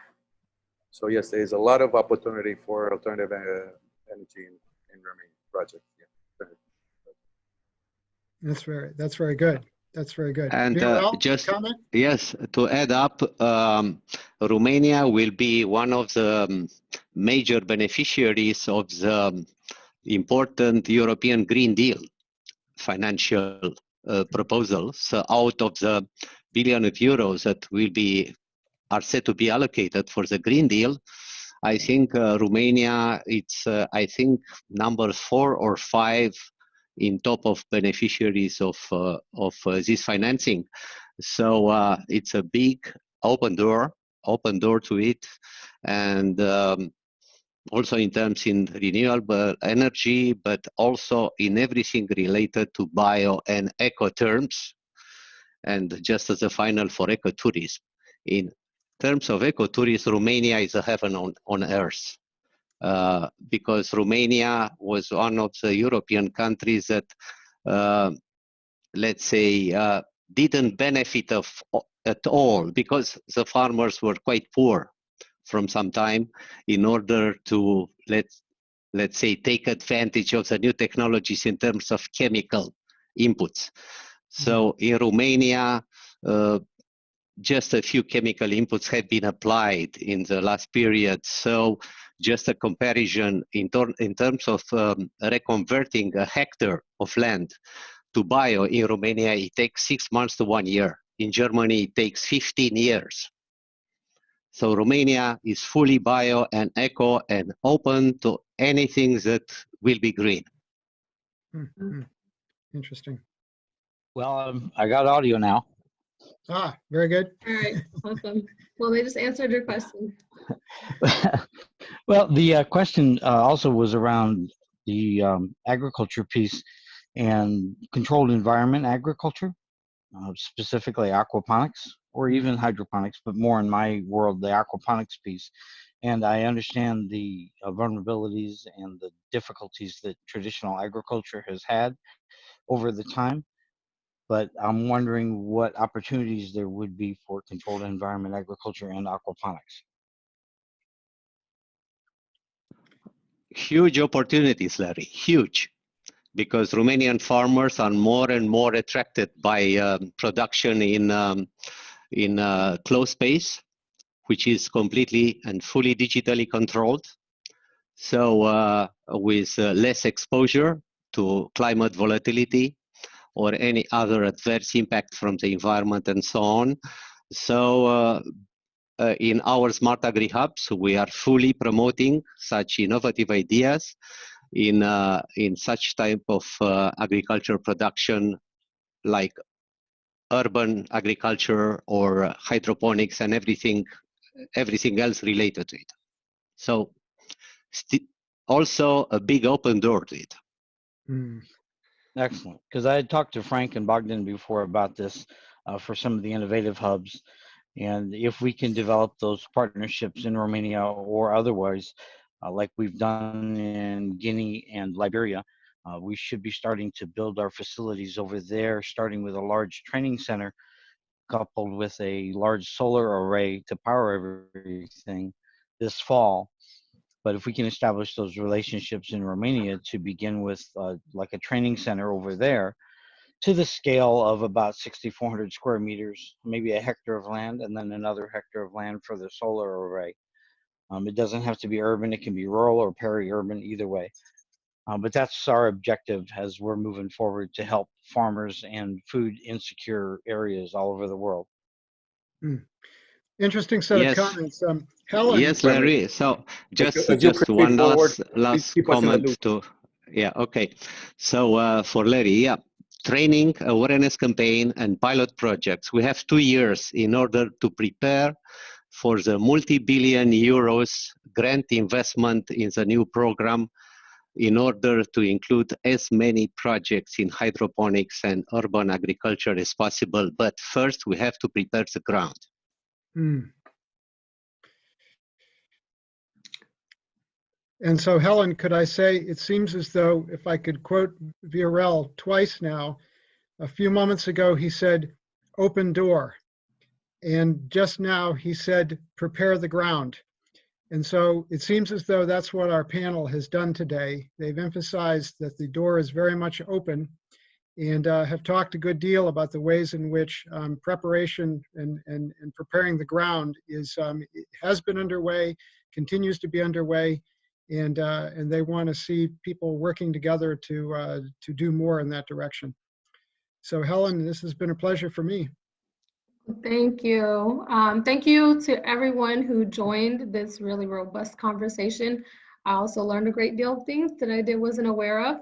So yes, there is a lot of opportunity for alternative energy in Romania project. Yeah. That's very good. That's very good. And Viorel, just comment? yes, to add up, Romania will be one of the major beneficiaries of the important European Green Deal financial proposals. So out of the billion of euros that are set to be allocated for the Green Deal, I think Romania, it's I think number 4 or 5 in top of beneficiaries of this financing. So it's a big open door to it, and also in terms in renewable energy, but also in everything related to bio and eco terms. And just as a final for ecotourism, in terms of ecotourism, Romania is a heaven on earth. Because Romania was one of the European countries that, let's say, didn't benefit at all because the farmers were quite poor from some time in order to, let's say, take advantage of the new technologies in terms of chemical inputs. So in Romania, just a few chemical inputs have been applied in the last period. So just a comparison in terms of reconverting a hectare of land to bio in Romania, it takes 6 months to 1 year. In Germany, it takes 15 years. So Romania is fully bio and eco and open to anything that will be green. Interesting. Well, I got audio now. Ah, very good. All right, awesome. Well, they just answered your question. Well, the question also was around the agriculture piece and controlled environment agriculture, specifically aquaponics or even hydroponics, but more in my world, the aquaponics piece. And I understand the vulnerabilities and the difficulties that traditional agriculture has had over the time. But I'm wondering what opportunities there would be for controlled environment agriculture and aquaponics. Huge opportunities, Larry, huge. Because Romanian farmers are more and more attracted by production in closed space, which is completely and fully digitally controlled. So with less exposure to climate volatility or any other adverse impact from the environment and so on. So in our Smart Agri Hubs, we are fully promoting such innovative ideas in such type of agriculture production like urban agriculture or hydroponics and everything else related to it. So also a big open door to it. Excellent, because I had talked to Frank and Bogdan before about this for some of the innovative hubs. And if we can develop those partnerships in Romania or otherwise, like we've done in Guinea and Liberia, we should be starting to build our facilities over there, starting with a large training center coupled with a large solar array to power everything this fall. But if we can establish those relationships in Romania to begin with, like a training center over there, to the scale of about 6,400 square meters, maybe a hectare of land, and then another hectare of land for the solar array. It doesn't have to be urban, it can be rural or peri-urban, either way. But that's our objective as we're moving forward to help farmers and food insecure areas all over the world. Interesting set of comments. Helen. Yes, Larry. So just one last comment to, yeah, okay. So for Larry, yeah, training, awareness campaign, and pilot projects. We have 2 years in order to prepare for the multi-billion euros grant investment in the new program in order to include as many projects in hydroponics and urban agriculture as possible. But first, we have to prepare the ground. And so, Helen, could I say, it seems as though, if I could quote Viorel twice now, a few moments ago he said, open door. And just now he said, prepare the ground. And so it seems as though that's what our panel has done today. They've emphasized that the door is very much open and have talked a good deal about the ways in which preparation and preparing the ground has been underway, continues to be underway, and they want to see people working together to do more in that direction. So Helen, this has been a pleasure for me. Thank you. Thank you to everyone who joined this really robust conversation. I also learned a great deal of things that I wasn't aware of.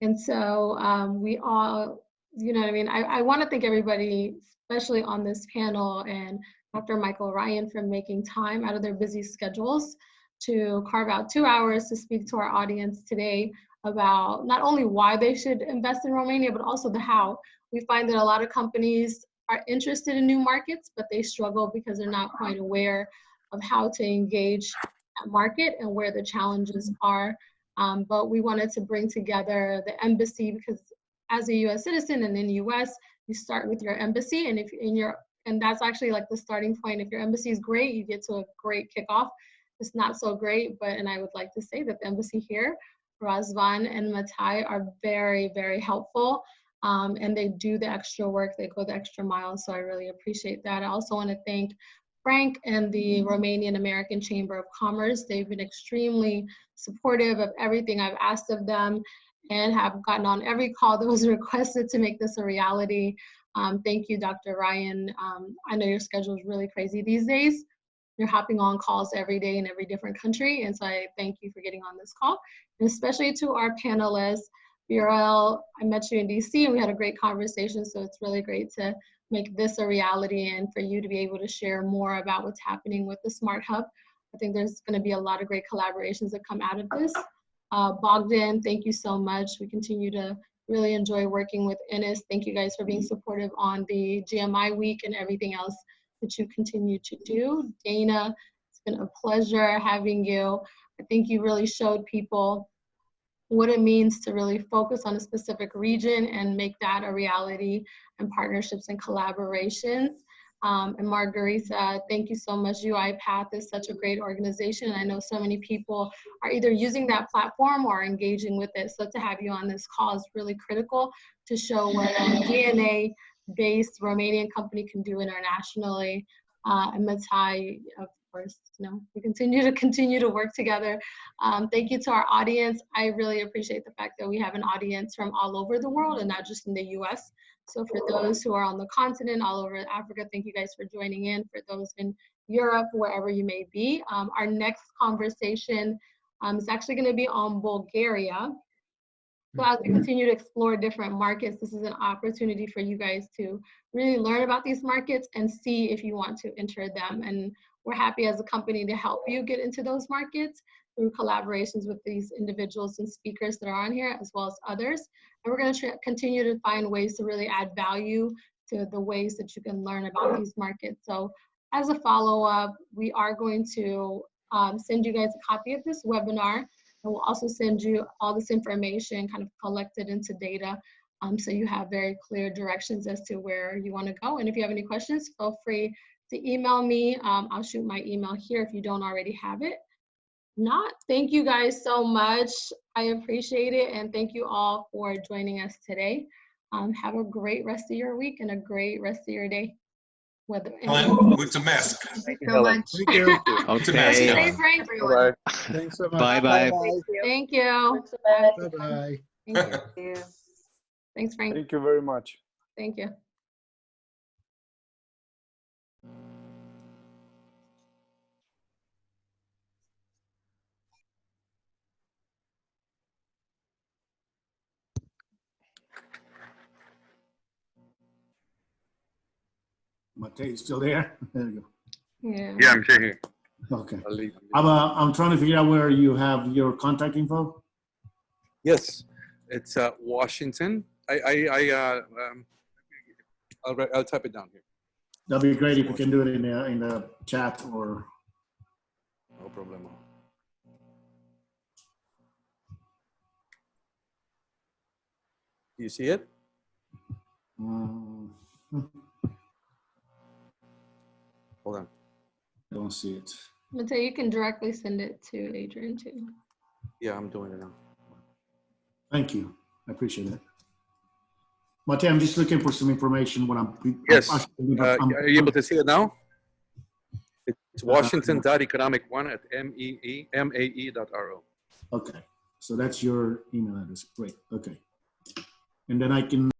And so we all, you know what I mean? I want to thank everybody, especially on this panel, and Dr. Michael Ryan for making time out of their busy schedules to carve out 2 hours to speak to our audience today about not only why they should invest in Romania, but also the how. We find that a lot of companies are interested in new markets, but they struggle because they're not quite aware of how to engage that market and where the challenges are. But we wanted to bring together the embassy, because as a US citizen and in the US, you start with your embassy, and and that's actually like the starting point. If your embassy is great, you get to a great kickoff. It's not so great, and I would like to say that the embassy here, Razvan and Matai, are very, very helpful. and they do the extra work, they go the extra mile, so I really appreciate that. I also want to thank Frank and the Romanian American Chamber of Commerce. They've been extremely supportive of everything I've asked of them and have gotten on every call that was requested to make this a reality. Thank you, Dr. Ryan. I know your schedule is really crazy these days. You're hopping on calls every day in every different country, and so I thank you for getting on this call. And especially to our panelists, Burel, I met you in DC and we had a great conversation, so it's really great to make this a reality and for you to be able to share more about what's happening with the Smart Hub. I think there's going to be a lot of great collaborations that come out of this. Bogdan, thank you so much. We continue to really enjoy working with Ennis. Thank you guys for being supportive on the GMI week and everything else that you continue to do. Dana, it's been a pleasure having you. I think you really showed people what it means to really focus on a specific region and make that a reality, and partnerships and collaborations. And Margarita, thank you so much. Uipath is such a great organization. I know so many people are either using that platform or engaging with it. So to have you on this call is really critical to show what a DNA-based Romanian company can do internationally. And Matai, of course, we continue to work together. Thank you to our audience. I really appreciate the fact that we have an audience from all over the world and not just in the US. So for those who are on the continent, all over Africa, thank you guys for joining in. For those in Europe, wherever you may be. Our next conversation is actually going to be on Bulgaria. So as we continue to explore different markets, this is an opportunity for you guys to really learn about these markets and see if you want to enter them. And we're happy as a company to help you get into those markets through collaborations with these individuals and speakers that are on here, as well as others. And we're going to continue to find ways to really add value to the ways that you can learn about these markets. So as a follow-up, we are going to send you guys a copy of this webinar. And we'll also send you all this information kind of collected into data, so you have very clear directions as to where you want to go. And if you have any questions, feel free to email me. I'll shoot my email here if you don't already have it. Not, thank you guys so much. I appreciate it. And thank you all for joining us today. Have a great rest of your week and a great rest of your day. Mulțumesc. Thank you so much. Thank you. Mulțumesc. Stay Frank. Bye-bye. Thanks so much. Bye-bye. Thank you. Bye-bye. Thank you. Thanks, Frank. Thank you very much. Thank you. Matei, you still there? There you go. Yeah, I'm sure here. Okay. I'm trying to figure out where you have your contact info. Yes, it's Washington. I'll type it down here. That'd be great if you can do it in the chat or. No problem. Do you see it? Hold on. I don't see it. Mateo, you can directly send it to Adrian too. Yeah, I'm doing it now. Thank you. I appreciate it. Mateo, I'm just looking for some information when I'm. Yes. Are you able to see it now? It's washington.economic1@mae.ro. Okay. So that's your email address. Great. Okay. And then I can